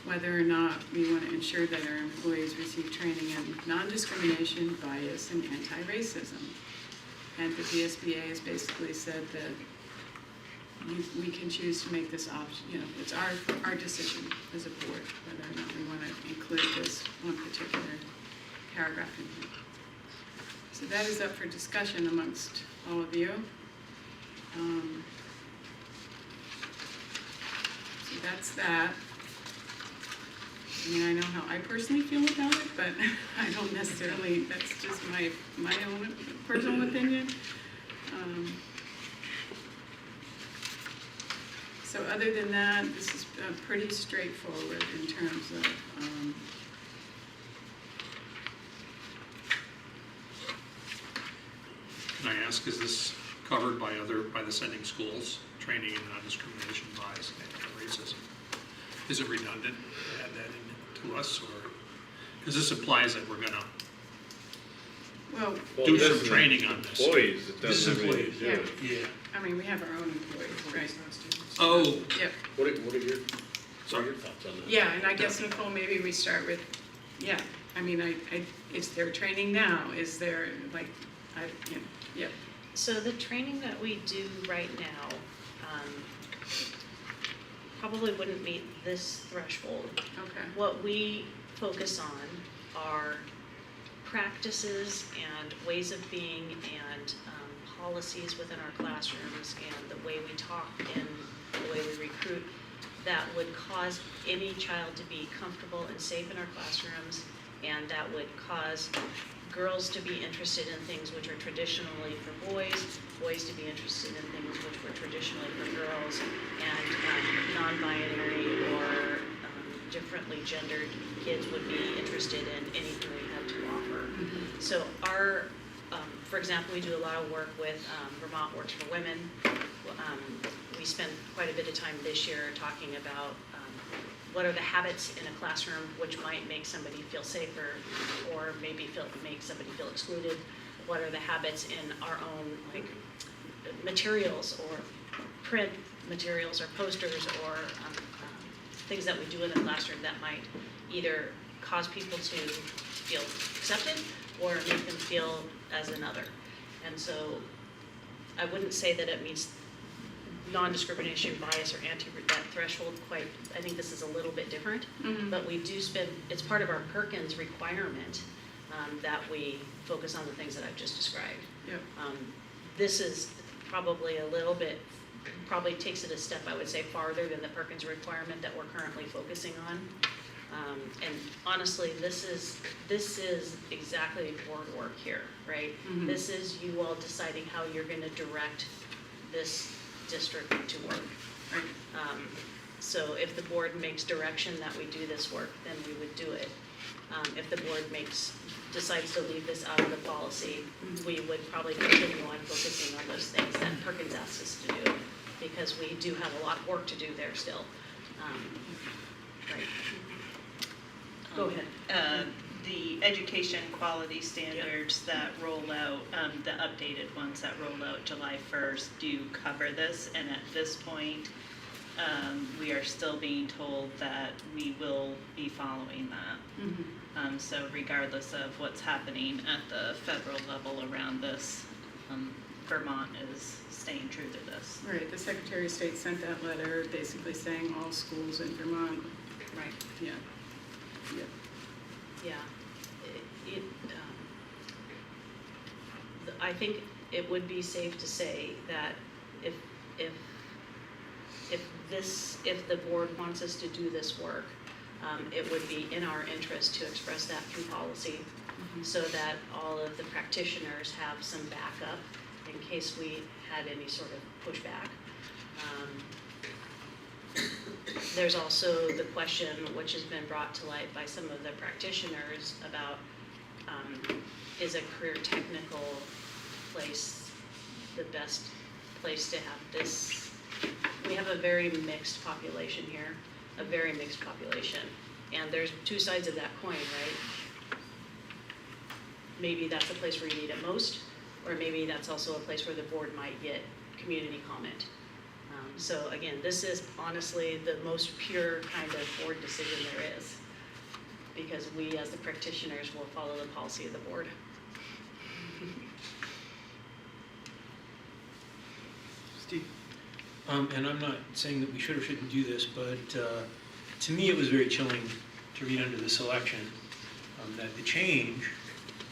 whether or not we want to ensure that our employees receive training in non-discrimination, bias, and anti-racism. And the VSBA has basically said that we can choose to make this option, it's our decision as a board, whether or not we want to include this one particular paragraph in here. So that is up for discussion amongst all of you. So that's that. I mean, I know how I personally feel about it, but I don't necessarily, that's just my own personal opinion. So other than that, this is pretty straightforward in terms of Can I ask, is this covered by the sending schools, training in non-discrimination, bias, and anti-racism? Is it redundant to add that in to us, or, because this implies that we're gonna do some training on this? Employees, it This is doesn't really employees. do it. Yeah. I mean, we have our own employees, right? Oh, Yep. What are your thoughts on that? Yeah, and I guess, Nicole, maybe we start with, I mean, is there training now? Is there, yep. So the training that we do right now probably wouldn't meet this threshold. Okay. What we focus on are practices and ways of being and policies within our classrooms and the way we talk and the way we recruit that would cause any child to be comfortable and safe in our classrooms, and that would cause girls to be interested in things which are traditionally for boys, boys to be interested in things which were traditionally for girls, and non-binary or differently gendered kids would be interested in anything we had to offer. Mm-hmm. So for example, we do a lot of work with Vermont Works for Women. We spent quite a bit of time this year talking about what are the habits in a classroom which might make somebody feel safer or maybe make somebody feel excluded? What are the habits in our own materials or print materials or posters or things that we do in the classroom that might either cause people to feel accepted or make them feel as another. And so I wouldn't say that it meets non-discrimination, bias, or that threshold quite. I think this is a little bit different, but we do spend, it's part of our Perkins requirement that we focus on the things that I've just described. Yep. This is probably a little bit, probably takes it a step, I would say, farther than the Perkins requirement that we're currently focusing on. And honestly, this is exactly board work here, right? This is you all deciding how you're going to direct this district to work. Right. So if the board makes direction that we do this work, then we would do it. If the board decides to leave this out of the policy, we would probably continue on focusing on those things that Perkins asks us to do, because we do have a lot of work to do there still. Right. Go ahead. The education quality standards that roll out, the updated ones that roll out July 1st do cover this, and at this point, we are still being told that we will be following that. So regardless of what's happening at the federal level around this, Vermont is staying true to this. Right, the Secretary of State sent that letter basically saying all schools in Vermont. Right. Yeah. Yeah. Yeah. I think it would be safe to say that if the board wants us to do this work, it would be in our interest to express that through policy, so that all of the practitioners have some backup in case we had any sort of pushback. There's also the question, which has been brought to light by some of the practitioners, about is a career technical place the best place to have this? We have a very mixed population here, a very mixed population. And there's two sides of that coin, right? Maybe that's a place where you need it most, or maybe that's also a place where the board might get community comment. So again, this is honestly the most pure kind of board decision there is, because we as the practitioners will follow the policy of the board. Steve? And I'm not saying that we should or shouldn't do this, but to me it was very chilling to read under the selection that the change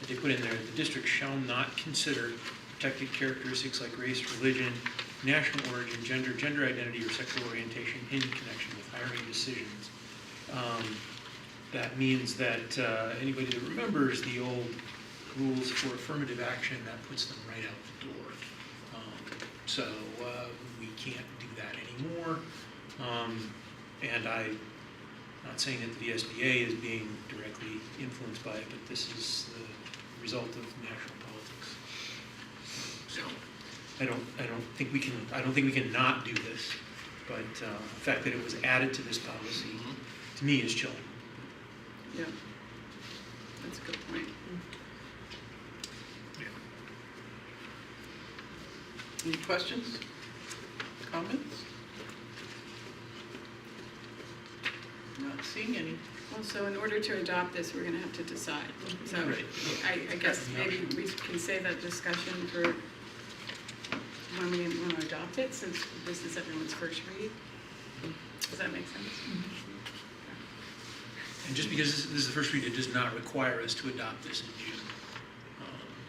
that they put in there, the district shall not consider protected characteristics like race, religion, national origin, gender identity, or sexual orientation in connection with hiring decisions. That means that anybody that remembers the old rules for affirmative action, that puts them right out the door. So we can't do that anymore. And I'm not saying that the VSBA is being directly influenced by it, but this is the result of national politics. So I don't think we can not do this, but the fact that it was added to this policy, to me, is chilling. Yeah, that's a good point. Any questions? Comments? Not seeing any. Well, so in order to adopt this, we're gonna have to decide. So Right. I guess maybe we can save that discussion for when we want to adopt it, since this is everyone's first read. Does that make sense? And just because this is the first read, it does not require us to adopt this in June.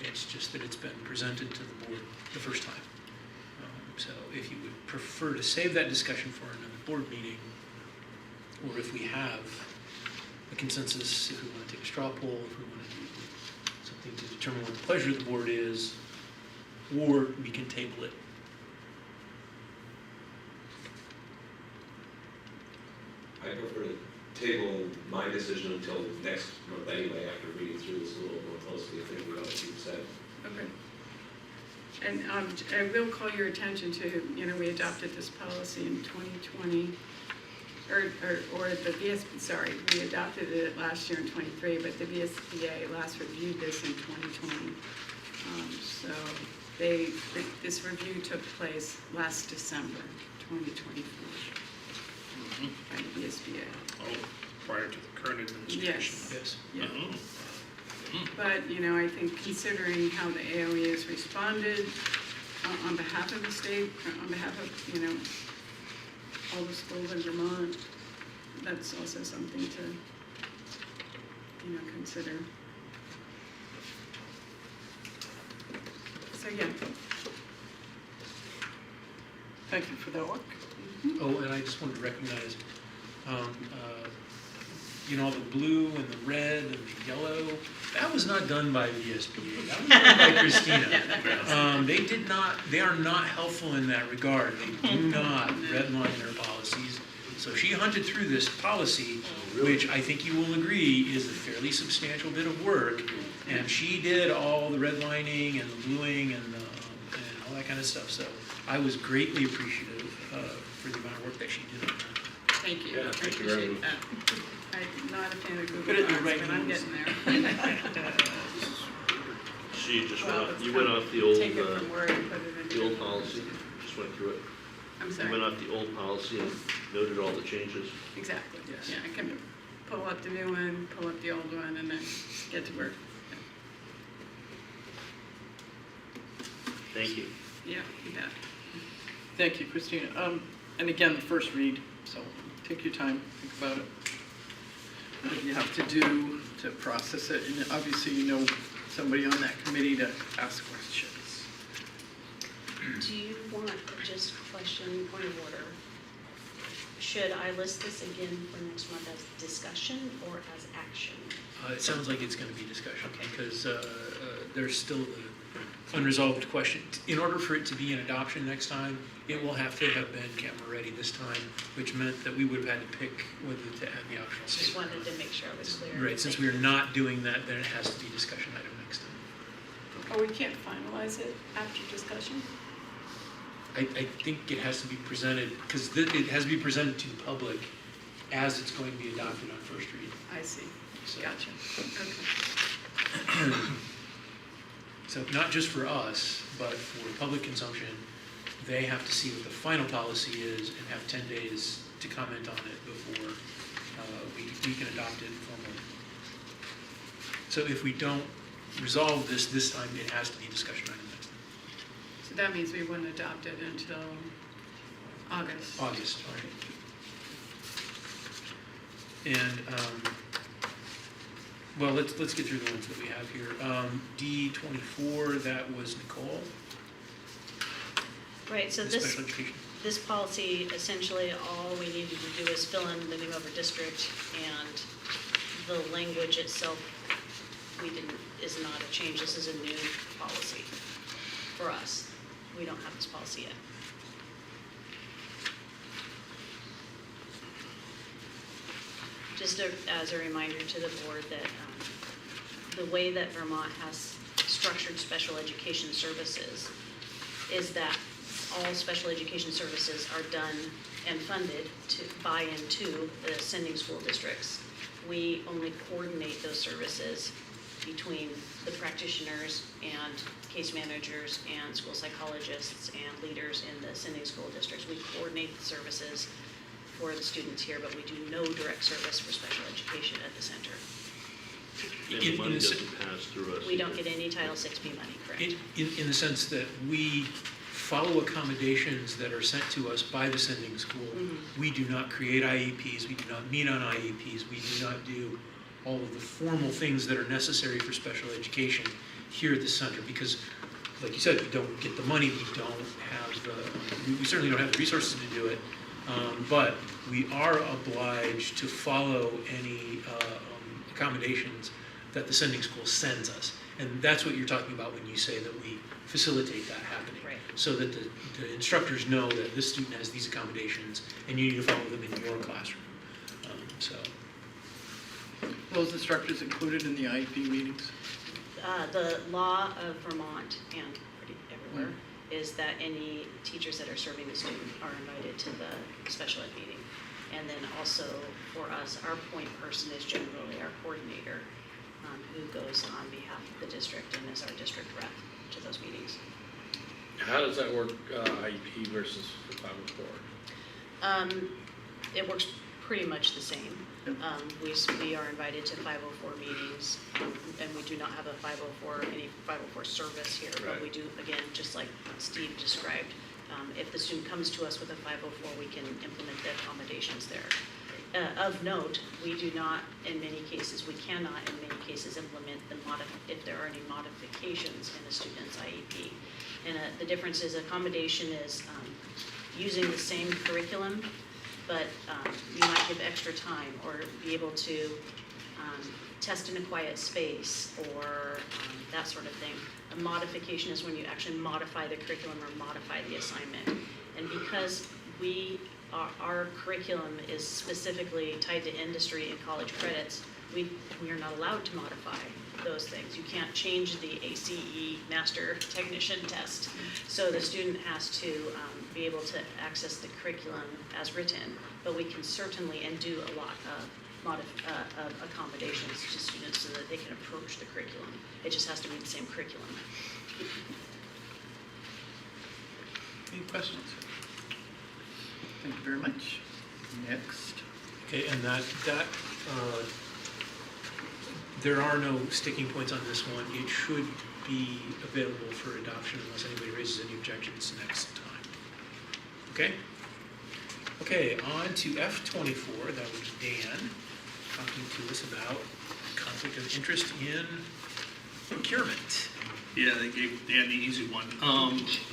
It's just that it's been presented to the board the first time. So if you would prefer to save that discussion for another board meeting, or if we have a consensus, if we want to take a straw poll, if we want to do something to determine what the pleasure of the board is, or we can table it. I prefer to table my decision until next month anyway, after reading through this a little more closely and thinking about what you've said. Okay. And I will call your attention to, we adopted this policy in 2020, or the we adopted it last year in 23, but the VSBA last reviewed this in 2020. So this review took place last December 2024 by the VSBA. Oh, prior to the current administration. Yes. Yes. Yeah. But, you know, I think considering how the AOE has responded on behalf of the state, on behalf of, you know, all the schools in Vermont, that's also something to, you know, consider. So, yeah. Thank you for that work. Oh, and I just wanted to recognize, you know, the blue and the red and the yellow, that was not done by the VSBA, that was done by Christina. They are not helpful in that regard. They do not redline their policies. So she hunted through this policy, which I think you will agree is a fairly substantial bit of work. And she did all the redlining and the bluing and all that kind of stuff. So I was greatly appreciative for the amount of work that she did on that. Thank you. Yeah, I thank you very appreciate that. I'm not a fan of Put Google it in the Docs, right but I'm hands. getting there. So you just Well, went off, it's you kind went of off the old, Take it from word and put it into. the old policy, just went through it. I'm You sorry. went off the old policy and noted all the changes. Exactly. Yes. Yeah, I can pull up the new one, pull up the old one, and then get to work. Thank you. Yeah, you bet. Thank you, Christina. And again, the first read, so take your time, think about it. What you have to do to process it, and obviously you know somebody on that committee to ask questions. Do you want, just question, point of order, should I list this again for next month as discussion or as action? It sounds like it's going to be discussion because there's still the unresolved question. In order for it to be an adoption next time, it will have to have been camera ready this time, which meant that we would have had to pick whether to add the optional Just statement. wanted to make sure I was clear. Right, since we are not doing that, then it has to be discussion item next time. Oh, we can't finalize it after discussion? I think it has to be presented, because it has to be presented to the public as it's going to be adopted on first read. I see. So- Gotcha. Okay. So not just for us, but for public consumption, they have to see what the final policy is and have 10 days to comment on it before we can adopt it formally. So if we don't resolve this time, it has to be discussion item next time. So that means we wouldn't adopt it until August. August, right. And, well, let's get through the ones that we have here. D24, that was Nicole. Right, so the this, Special education. this policy, essentially, all we needed to do is fill in moving over district, and the language itself, is not a change. This is a new policy for us. We don't have this policy yet. Just as a reminder to the board that the way that Vermont has structured special education services is that all special education services are done and funded to buy into the sending school districts. We only coordinate those services between the practitioners and case managers and school psychologists and leaders in the sending school districts. We coordinate the services for the students here, but we do no direct service for special education at the center. And the money doesn't pass through us. We don't get any Title VI-B money, correct? In the sense that we follow accommodations that are sent to us by the sending school. Mm-hmm. We do not create IEPs, we do not meet on IEPs, we do not do all of the formal things that are necessary for special education here at the center, because, like you said, we don't get the money, we don't have we certainly don't have the resources to do it, but we are obliged to follow any accommodations that the sending school sends us. And that's what you're talking about when you say that we facilitate that happening. Right. So that the instructors know that this student has these accommodations and you need to follow them in your classroom. Those instructors included in the IEP meetings? The law of Vermont and pretty everywhere is that any teachers that are serving the student are invited to the special ed meeting. And then also for us, our point person is generally our coordinator, who goes on behalf of the district and is our district rep to those meetings. How does that work, IEP versus the 504? It works pretty much the same. We are invited to 504 meetings, and we do not have any 504 service here, but we do, again, just like Steve described, if the student comes to us with a 504, we can implement the accommodations there. Of note, we do not, in many cases, we cannot in many cases implement if there are any modifications in a student's IEP. And the difference is accommodation is using the same curriculum, but you might give extra time or be able to test in a quiet space or that sort of thing. A modification is when you actually modify the curriculum or modify the assignment. And because our curriculum is specifically tied to industry and college credits, we are not allowed to modify those things. You can't change the ACE Master Technician test. So the student has to be able to access the curriculum as written, but we can certainly and do a lot of accommodations to students so that they can approach the curriculum. It just has to be the same curriculum. Any questions? Thank you very much. Next. Okay, and there are no sticking points on this one. It should be available for adoption unless anybody raises any objections next time. Okay? Okay, on to F24. That was Dan talking to us about conflict of interest in procurement. Yeah, they gave Dan the easy one,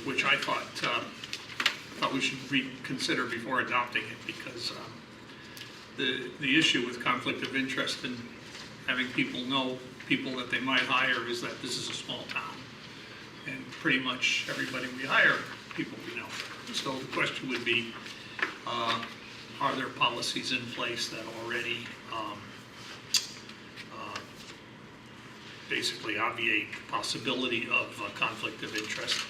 which I thought we should reconsider before adopting it, because the issue with conflict of interest and having people know people that they might hire is that this is a small town, and pretty much everybody we hire, people we know. So the question would be, are there policies in place that already basically obviate the possibility of conflict of interest?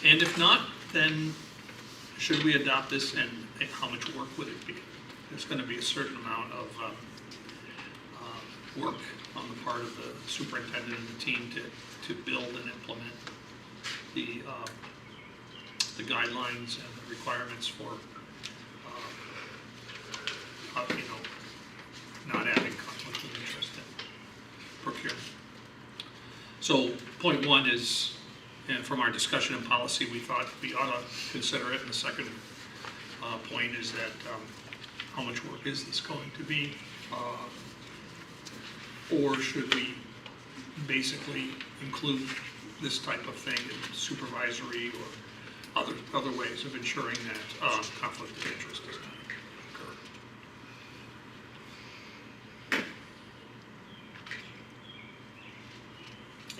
And if not, then should we adopt this, and how much work would it be? There's going to be a certain amount of work on the part of the superintendent and the team to build and implement the guidelines and the requirements for not having conflict of interest in procurement. So point one is, and from our discussion in policy, we thought we ought to consider it. And the second point is that how much work is this going to be? Or should we basically include this type of thing in supervisory or other ways of ensuring that conflict of interest does not occur?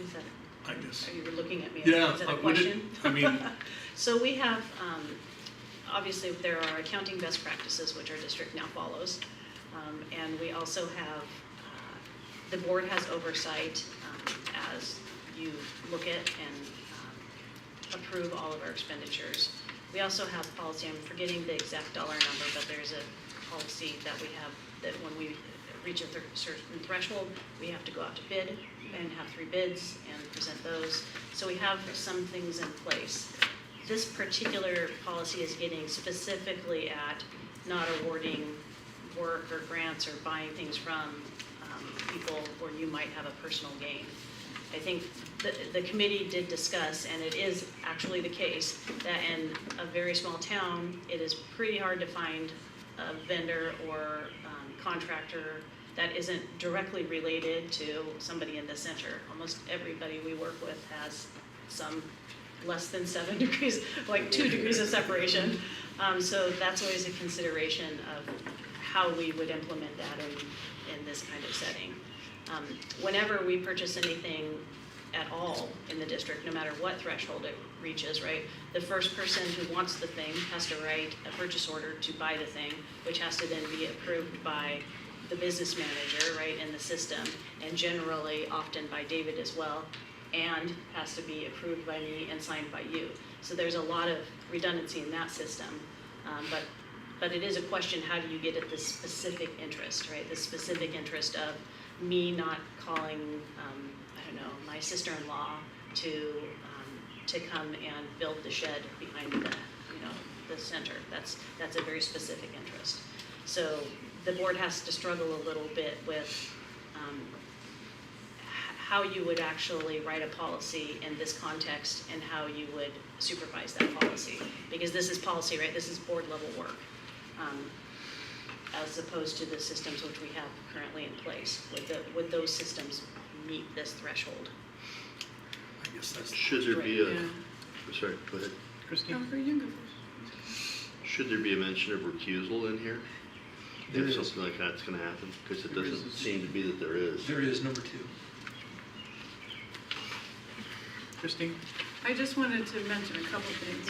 Is that, I guess. are you looking at me? Yeah. Is that a question? I mean. So we have, obviously there are accounting best practices which our district now follows. And we also have, the board has oversight as you look at and approve all of our expenditures. We also have policy, I'm forgetting the exact dollar number, but there's a policy that we have that when we reach a certain threshold, we have to go out to bid and have 3 bids and present those. So we have some things in place. This particular policy is getting specifically at not awarding work or grants or buying things from people where you might have a personal gain. I think the committee did discuss, and it is actually the case, that in a very small town, it is pretty hard to find a vendor or contractor that isn't directly related to somebody in the center. Almost everybody we work with has some less than 7 degrees, like 2 degrees of separation. So that's always a consideration of how we would implement that in this kind of setting. Whenever we purchase anything at all in the district, no matter what threshold it reaches, right, the first person who wants the thing has to write a purchase order to buy the thing, which has to then be approved by the business manager, right, in the system, and generally often by David as well, and has to be approved by me and signed by you. So there's a lot of redundancy in that system, but it is a question, how do you get at this specific interest, right? The specific interest of me not calling, I don't know, my sister-in-law to come and build the shed behind the center. That's a very specific interest. So the board has to struggle a little bit with how you would actually write a policy in this context and how you would supervise that policy. Because this is policy, right? This is board level work, as opposed to the systems which we have currently in place. Would those systems meet this threshold? I guess that's. Should there be a, Yeah. sorry, go ahead. Christine? For you, go first. Should there be a mention of recusal in here? There If is. something like that's gonna happen? Because it There doesn't is. seem to be that there is. There is number 2. Christine? I just wanted to mention a couple things.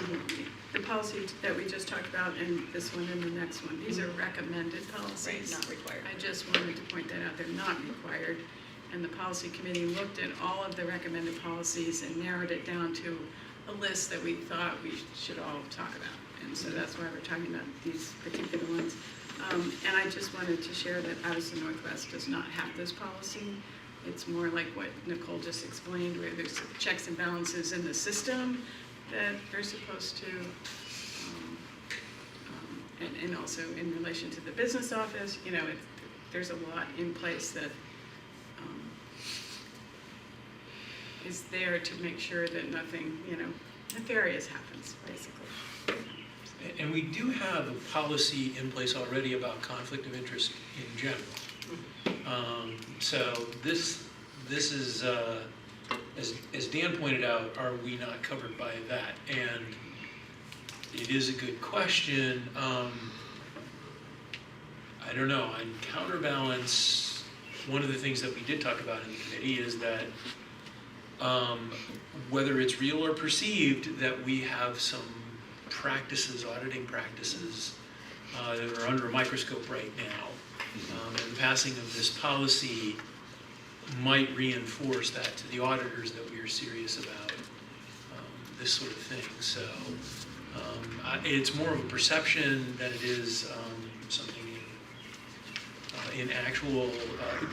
The policy that we just talked about and this one and the next one, these are recommended Right, policies. not required. I just wanted to point that out, they're not required. And the policy committee looked at all of the recommended policies and narrowed it down to a list that we thought we should all talk about. And so that's why we're talking about these particular ones. And I just wanted to share that Addison Northwest does not have this policy. It's more like what Nicole just explained, where there's checks and balances in the system that they're supposed to, and also in relation to the business office, you know, there's a lot in place that is there to make sure that nothing, you know, nefarious happens, basically. And we do have a policy in place already about conflict of interest in general. So this is, as Dan pointed out, are we not covered by that? And it is a good question. I don't know, on counterbalance, one of the things that we did talk about in the committee is that whether it's real or perceived, that we have some practices, auditing practices, that are under a microscope right now. And the passing of this policy might reinforce that to the auditors that we are serious about this sort of thing. So it's more of a perception than it is something in actual.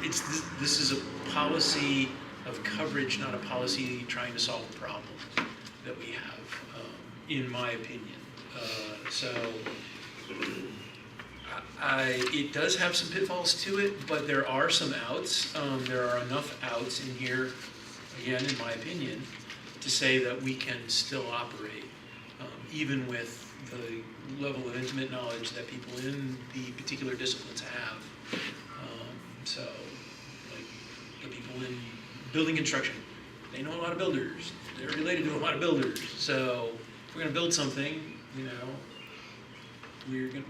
This is a policy of coverage, not a policy trying to solve a problem that we have, in my opinion. It does have some pitfalls to it, but there are some outs. There are enough outs in here, again, in my opinion, to say that we can still operate, even with the level of intimate knowledge that people in the particular disciplines have. So, like the people in building construction, they know a lot of builders. They're related to a lot of builders. So, if we're going to build something, you know,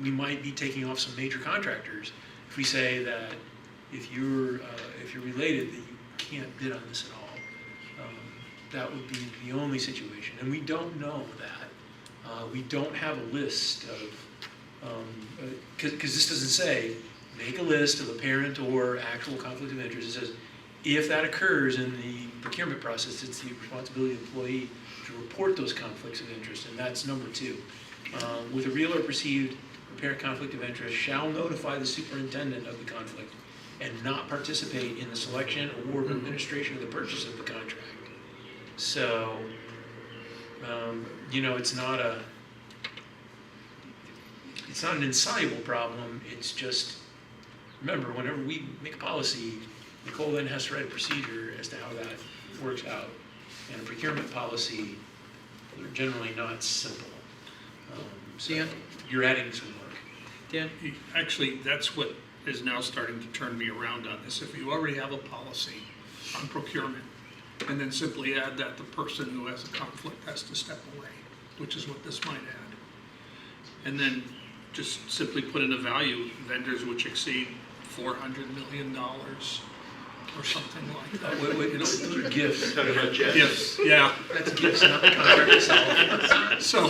we might be taking off some major contractors if we say that if you're related, that you can't bid on this at all. That would be the only situation, and we don't know that. We don't have a list of because this doesn't say make a list of apparent or actual conflict of interest. It says if that occurs in the procurement process, it's the responsibility of the employee to report those conflicts of interest, and that's number 2. With a real or perceived apparent conflict of interest, shall notify the superintendent of the conflict and not participate in the selection or administration of the purchase of the contract. So, you know, it's not an insoluble problem. It's just, remember, whenever we make a policy, Nicole then has to write a procedure as to how that works out. And a procurement policy, they're generally not simple. So Dan? you're adding some work. Dan? Actually, that's what is now starting to turn me around on this. If you already have a policy on procurement, and then simply add that the person who has a conflict has to step away, which is what this might add. And then just simply put in a value, vendors which exceed $400 million or something like that. Wait, those are gifts. Talking about jets? Gifts, yeah. That's gifts, not the contract itself. So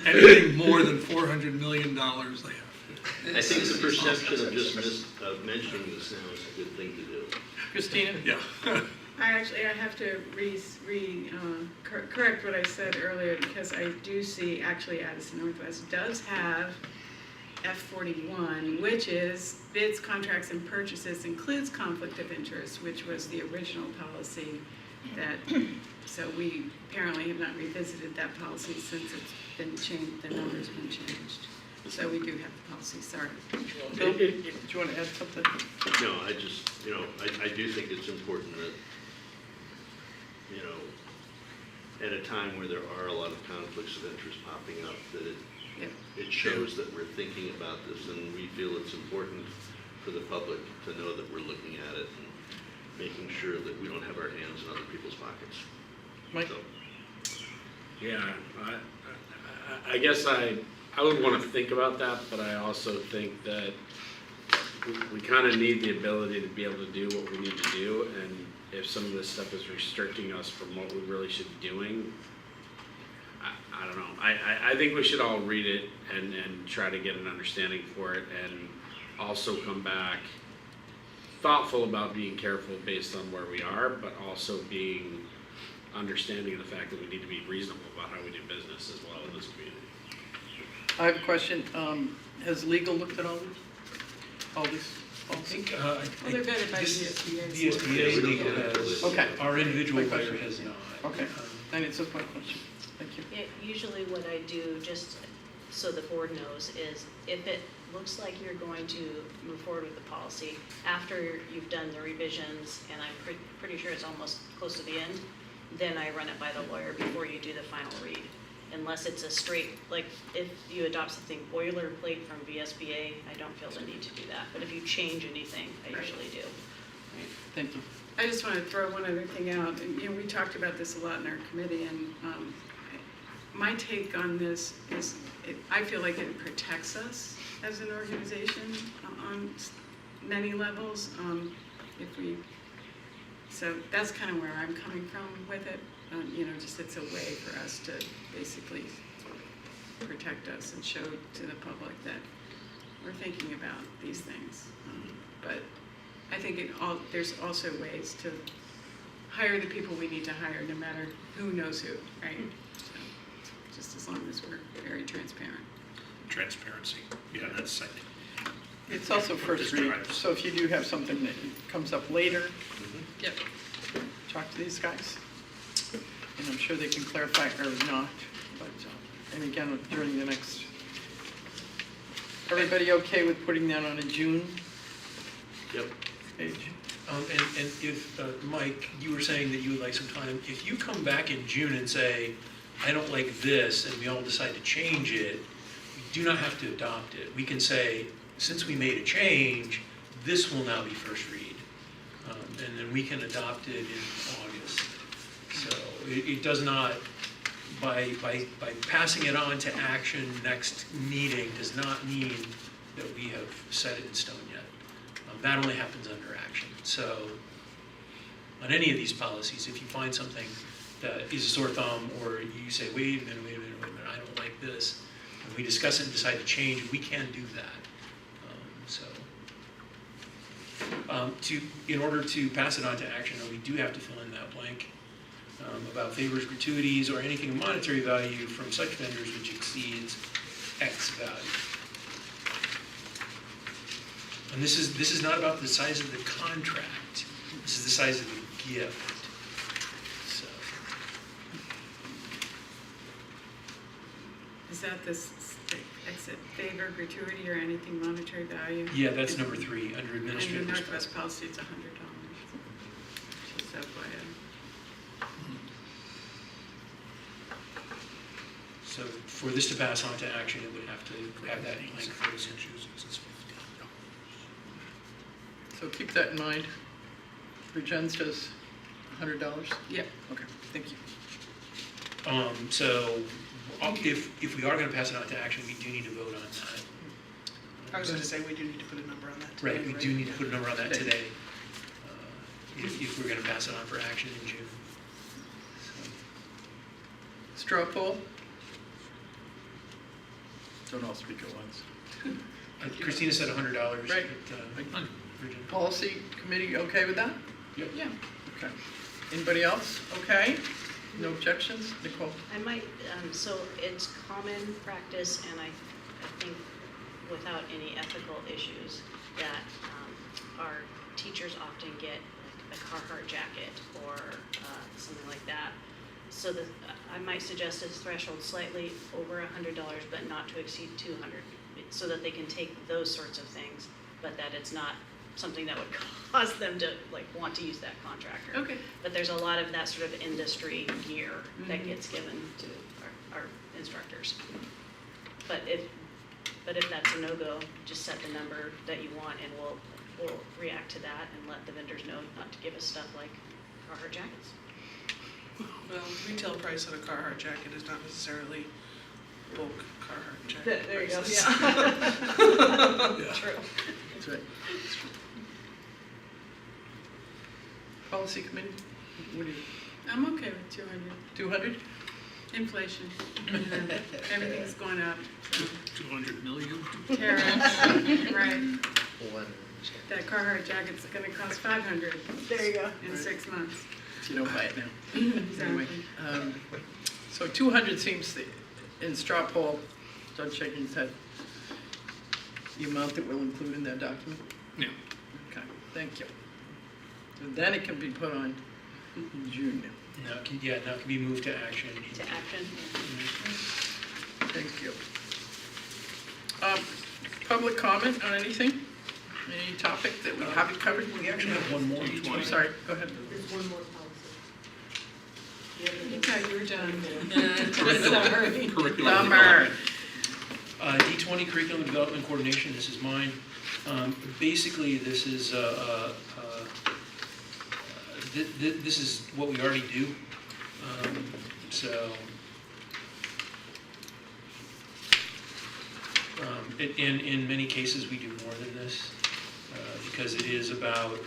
anything more than $400 million, they have. I think the perception of just mentioning this now is a good thing to do. Christina? Yeah. I have to correct what I said earlier, because I do see, actually, Addison Northwest does have F41, which is bids, contracts, and purchases includes conflict of interest, which was the original policy that, so we apparently have not revisited that policy since it's been changed, the number's been changed. So we do have the policy, sorry. Bill, do you want to add something? No, I just, I do think it's important that, at a time where there are a lot of conflicts of interest popping up, that it shows that we're thinking about this, and we feel it's important for the public to know that we're looking at it and making sure that we don't have our hands in other people's pockets. Mike? So, Yeah, I guess I would want to think about that, but I also think that we kind of need the ability to be able to do what we need to do, and if some of this stuff is restricting us from what we really should be doing, I don't know. I think we should all read it and try to get an understanding for it, and also come back thoughtful about being careful based on where we are, but also being understanding of the fact that we need to be reasonable about how we do business as well in this community. I have a question. Has legal looked at all this? I think, Well, they're vetted by VSBA. VSBA legal has, Okay. our individual My lawyer question. has not. Okay, that answers my question. Thank you. Yeah, usually what I do, just so the board knows, is if it looks like you're going to move forward with the policy, after you've done the revisions, and I'm pretty sure it's almost close to the end, then I run it by the lawyer before you do the final read. Unless it's a straight, like if you adopt something boilerplate from VSBA, I don't feel the need to do that. But if you change anything, I usually do. Thank you. I just want to throw one other thing out, and we talked about this a lot in our committee, and my take on this is, I feel like it protects us as an organization on many levels. So that's kind of where I'm coming from with it. Just it's a way for us to basically protect us and show to the public that we're thinking about these things. But I think there's also ways to hire the people we need to hire, no matter who knows who, right? So, just as long as we're very transparent. Transparency, yeah, that's second. It's also first read, so if you do have something that comes up later, Yep. talk to these guys. And I'm sure they can clarify or not, but, and again, during the next, everybody okay with putting that on a June Yep. page? And if, Mike, you were saying that you would like some time, if you come back in June and say, I don't like this, and we all decide to change it, we do not have to adopt it. We can say, since we made a change, this will now be first read. And then we can adopt it in August. So it does not, by passing it on to action next meeting, does not mean that we have set it in stone yet. That only happens under action. So on any of these policies, if you find something that is a sore thumb, or you say, wait a minute, I don't like this, and we discuss it and decide to change, we can do that. In order to pass it on to action, we do have to fill in that blank about favors, gratuities, or anything of monetary value from such vendors which exceeds X value. And this is not about the size of the contract. This is the size of the gift. So. Is that this exit favor, gratuity, or anything monetary value? Yeah, that's number 3 under In the administrative. Northwest policy, it's $100. Just FYI. So for this to pass on to action, it would have to have that blank. So keep that in mind. For Jen says $100? Yep. Okay, thank you. So if we are going to pass it on to action, we do need to vote on that. I was going to say, we do need to put a number on that today. Right, we do need to put a number on that today, if we're going to pass it on for action in June. Straw poll? Don't all speak at once. Christina said $100. Right. But, Virginia. Policy committee, okay with that? Yep. Yeah. Okay. Anybody else? Okay? No objections? Nicole? I might, so it's common practice, and I think without any ethical issues, that our teachers often get like a Carhartt jacket or something like that. So I might suggest a threshold slightly over $100, but not to exceed $200, so that they can take those sorts of things, but that it's not something that would cause them to like want to use that contractor. Okay. But there's a lot of that sort of industry gear that Mhm. gets given to our instructors. But if that's a no-go, just set the number that you want and we'll react to that and let the vendors know not to give us stuff like Carhartt jackets. Well, retail price of a Carhartt jacket is not necessarily bulk Carhartt jacket. There you go, prices. yeah. True. That's right. Policy committee, what do you, I'm okay with 200. 200? Inflation, you know, everything's going up, so 200 million? tariffs, right. One. That Carhartt jacket's gonna cost 500 There you go. in 6 months. If you don't buy it now. Anyway, Exactly. so 200 seems, in straw poll, Judge shaking his head, the amount that we'll include in that document? Yeah. Okay, thank you. So then it can be put on in June. Now it can, now it can be moved to action. To action. Thank you. Public comment on anything? Any topic that we haven't covered? We actually have one more. I'm sorry, go ahead. There's one more policy. You thought you were done. Sorry. Curriculum Bummer. D20 Curriculum Development Coordination, this is mine. Basically, this is this is what we already do. In many cases, we do more than this because it is about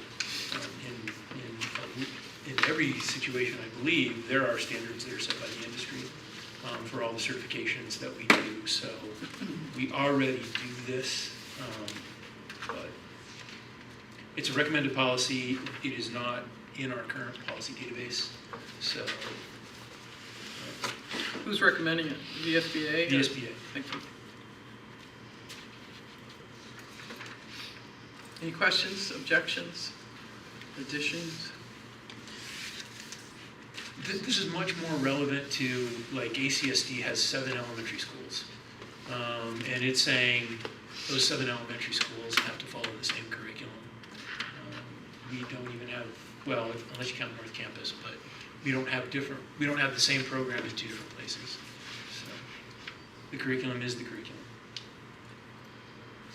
in every situation, I believe, there are standards that are set by the industry for all the certifications that we do. So we already do this, but it's a recommended policy. It is not in our current policy database. So Who's recommending it? The SBA? the SBA. Thank you. Any questions, objections, additions? This is much more relevant to, like, ACSD has 7 elementary schools. And it's saying those 7 elementary schools have to follow the same curriculum. We don't even have, well, unless you count North Campus, but we don't have the same program in 2 different places. So the curriculum is the curriculum.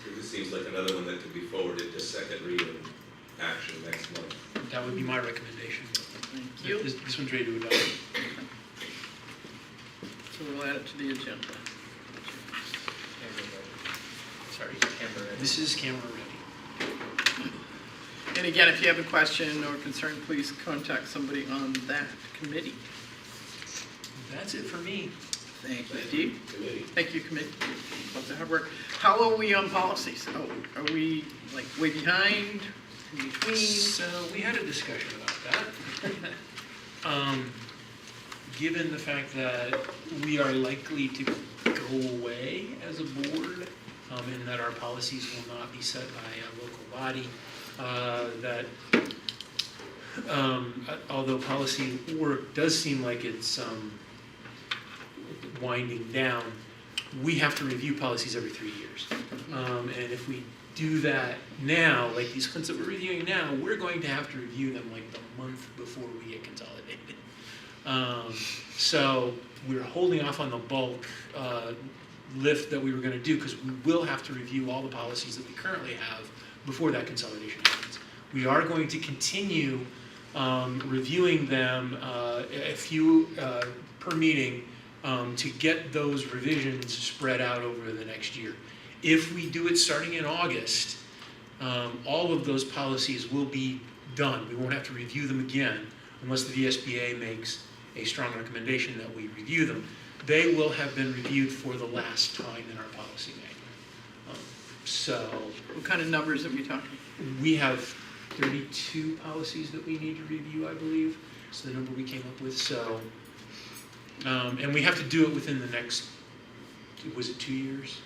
So this seems like another one that could be forwarded to second reading action next month. That would be my recommendation. Thank you. This one's ready to adopt. So we'll add it to the agenda. Sorry. This is camera ready. And again, if you have a question or concern, please contact somebody on that committee. That's it for me. Thank you, Steve. Thank you, committee. Love the hard work. How are we on policies? Oh, are we like way behind, in between? So we had a discussion about that. Given the fact that we are likely to go away as a board, and that our policies will not be set by a local body, that although policy work does seem like it's winding down, we have to review policies every 3 years. And if we do that now, like these ones that we're reviewing now, we're going to have to review them like the month before we get consolidated. So we're holding off on the bulk lift that we were going to do because we will have to review all the policies that we currently have before that consolidation happens. We are going to continue reviewing them a few per meeting to get those revisions spread out over the next year. If we do it starting in August, all of those policies will be done. We won't have to review them again unless the VSBA makes a strong recommendation that we review them. They will have been reviewed for the last time in our policy manual. So What kind of numbers are we talking? we have 32 policies that we need to review, I believe. So the number we came up with. So, and we have to do it within the next, was it 2 years?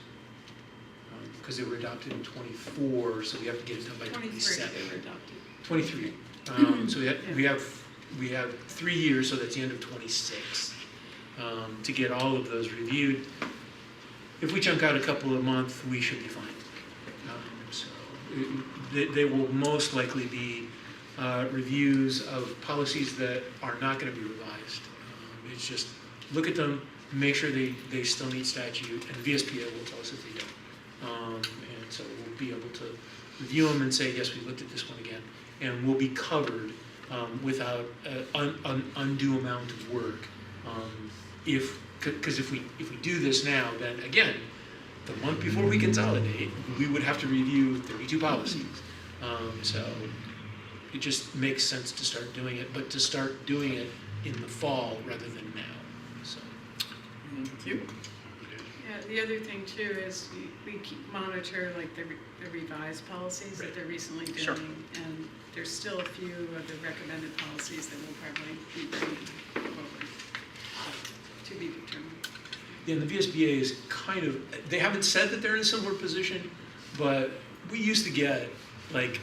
Because they were adopted in 24, so we have to get it done by 27. They were adopted. 23. So we have 3 years, so that's the end of 26, to get all of those reviewed. if we chunk out a couple a month, we should be fine. So they will most likely be reviews of policies that are not going to be revised. It's just look at them, make sure they still meet statute, and VSBA will tell us if they don't. And so we'll be able to review them and say, yes, we looked at this one again, and we'll be covered without an undue amount of work. Because if we do this now, then again, the month before we consolidate, we would have to review 32 policies. So it just makes sense to start doing it, but to start doing it in the fall rather than now. So. Thank you. Yeah, the other thing too is we keep monitor like the revised policies that they're recently doing. Sure. And there's still a few of the recommended policies that will probably be bringing forward to be determined. Yeah, and the VSBA is kind of, they haven't said that they're in a similar position, but we used to get like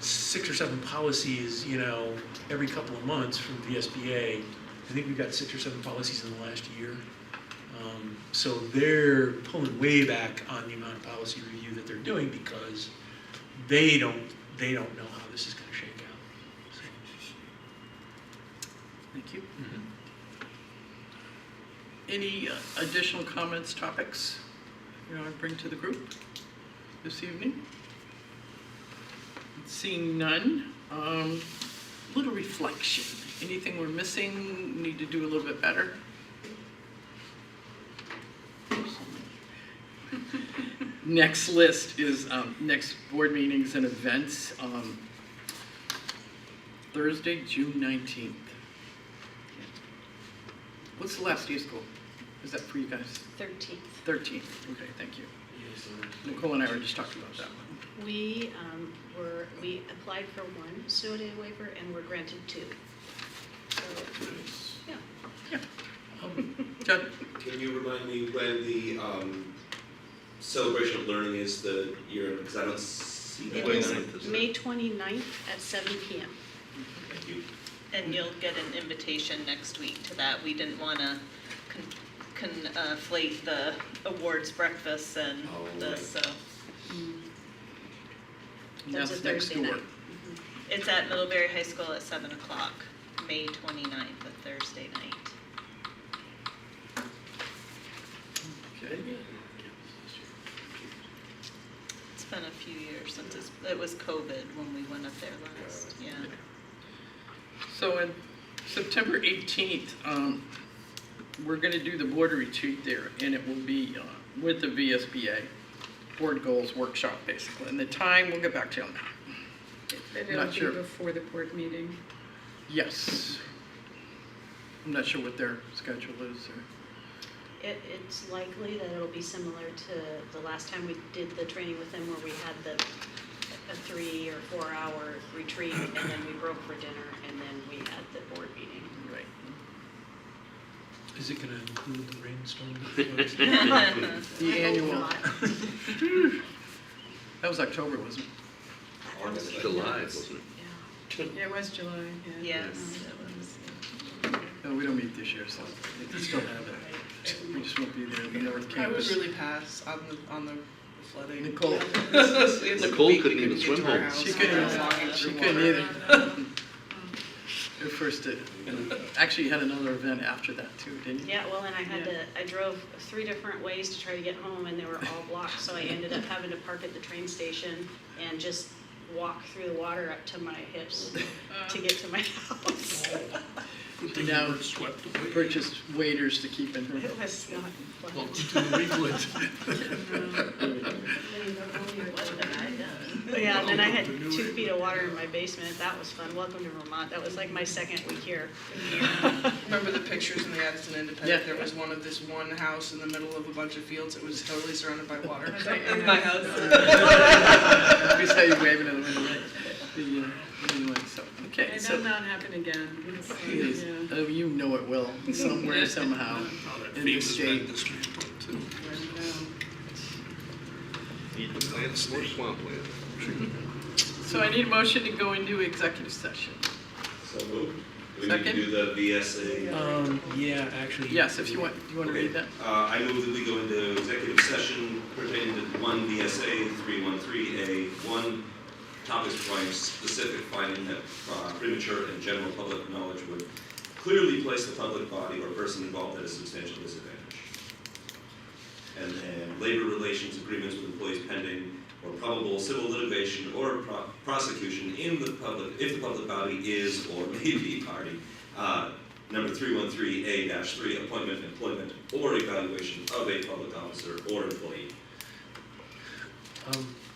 6 or 7 policies, every couple of months from VSBA. I think we've got 6 or 7 policies in the last year. So they're pulling way back on the amount of policy review that they're doing because they don't know how this is going to shake out. So. Thank you. Any additional comments, topics you want to bring to the group this evening? Seeing none, little reflection. Anything we're missing, need to do a little bit better? Next list is next board meetings and events. Thursday, June 19th. What's the last day of school? Is that for you guys? 13th. 13th. Okay, thank you. Nicole and I were just talking about that one. We applied for 1 snow day waiver and were granted 2. So, yeah. Judd? Can you remind me when the celebration of learning is the year, because I don't see that. It is May 29th at 7 p.m. Thank you. And you'll get an invitation next week to that. We didn't want to conflate the awards breakfast and this, so. That's a next Thursday door. night. It's at Middlebury High School at 7 o'clock, May 29th, a Thursday night. Okay. It's been a few years since it was COVID when we went up there last, yeah. So on September 18th, we're going to do the board retreat there, and it will be with the VSBA, board goals workshop, basically. And the time, we'll get back to you on that. And it'll be before the board meeting. Yes. I'm not sure what their schedule is. It's likely that it'll be similar to the last time we did the training with them where we had a 3 or 4 hour retreat and then we broke for dinner and then we had the board meeting. Right. Is it going to include the rainstorm? The annual. That was October, wasn't it? July, wasn't it? Yeah, it was July, yeah. Yes, it was. No, we don't meet this year, so we still have it. We just won't be there in the North I would Campus. really pass on the flooding. Nicole. Nicole couldn't even swim home. She couldn't either. Her first did. Actually, you had another event after that too, didn't you? Yeah, well, and I drove 3 different ways to try to get home and they were all blocked. So I ended up having to park at the train station and just walk through the water up to my hips to get to my house. And now purchased waders to keep in her. It was not fun. Welcome to New England. Yeah, and then I had 2 feet of water in my basement. That was fun. Welcome to Vermont. That was like my second week here. Remember the pictures in the Addison Independent? Yeah. There was one of this one house in the middle of a bunch of fields. It was totally surrounded by water. Was that In my house. We saw you waving at the window, right? Anyway, so, okay, And so. that'll not happen again. It's like, Yes. yeah. Oh, you know it will, somewhere, somehow, in the state. More swampland. So I need a motion to go into executive session. So moved. We need to Second? do the VSA. Yeah, actually. Yes, if you want to Okay. read that? I move that we go into executive session pertaining to 1 VSA 313A1, topics providing specific finding that premature and general public knowledge would clearly place the public body or person involved at a substantial disadvantage. And then labor relations agreements with employees pending or probable civil litigation or prosecution in the public, if the public body is or may be party. Number 313A-3, appointment, employment, or evaluation of a public officer or employee.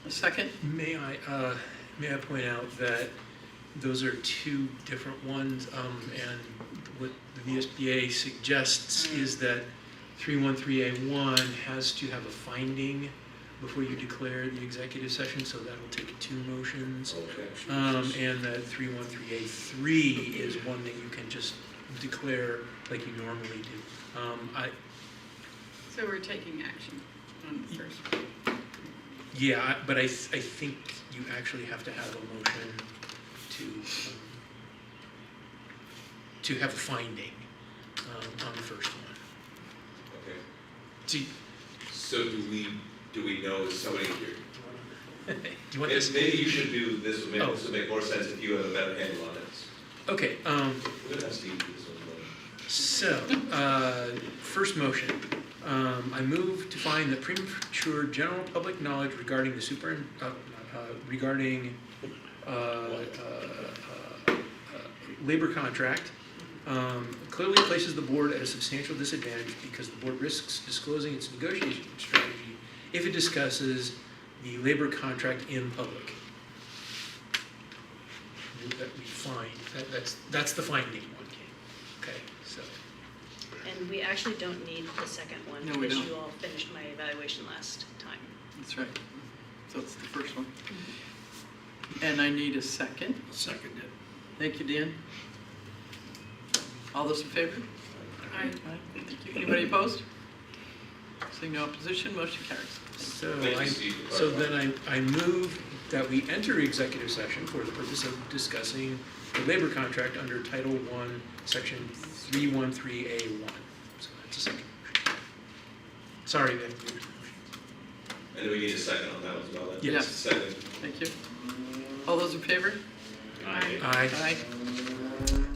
A second? May I point out that those are two different ones, and what the VSBA suggests is that 313A1 has to have a finding before you declare the executive session, so that'll take 2 motions. Okay. And that 313A3 is one that you can just declare like you normally do. So we're taking action on the first. But I think you actually have to have a motion to have a finding on the first one. Okay. See, So do we know somebody here? do you want this? Maybe you should do this, would make, Oh. this would make more sense if you have a better handle on this. Okay, We're gonna have Steve do this one. so, first motion. I move to find that premature general public knowledge regarding the labor contract clearly places the board at a substantial disadvantage because the board risks disclosing its negotiation strategy if it discusses the labor contract in public. That we find, that's the finding one, okay, so. And we actually don't need the second one No, we because don't. you all finished my evaluation last time. That's right. So it's the first one. And I need a second. Second it. Thank you, Dan. All those in favor? Aye. Thank you. Anybody opposed? Seeing no opposition, motion carries. So Thank you, Steve, for so clarifying. then I move that we enter executive session for the purpose of discussing the labor contract under Title I, Section 313A1. So that's a second motion. Sorry, Vic. And do we need a second on that one as well? then? Yes. Second. Thank you. All those in favor? Aye. Aye. Aye.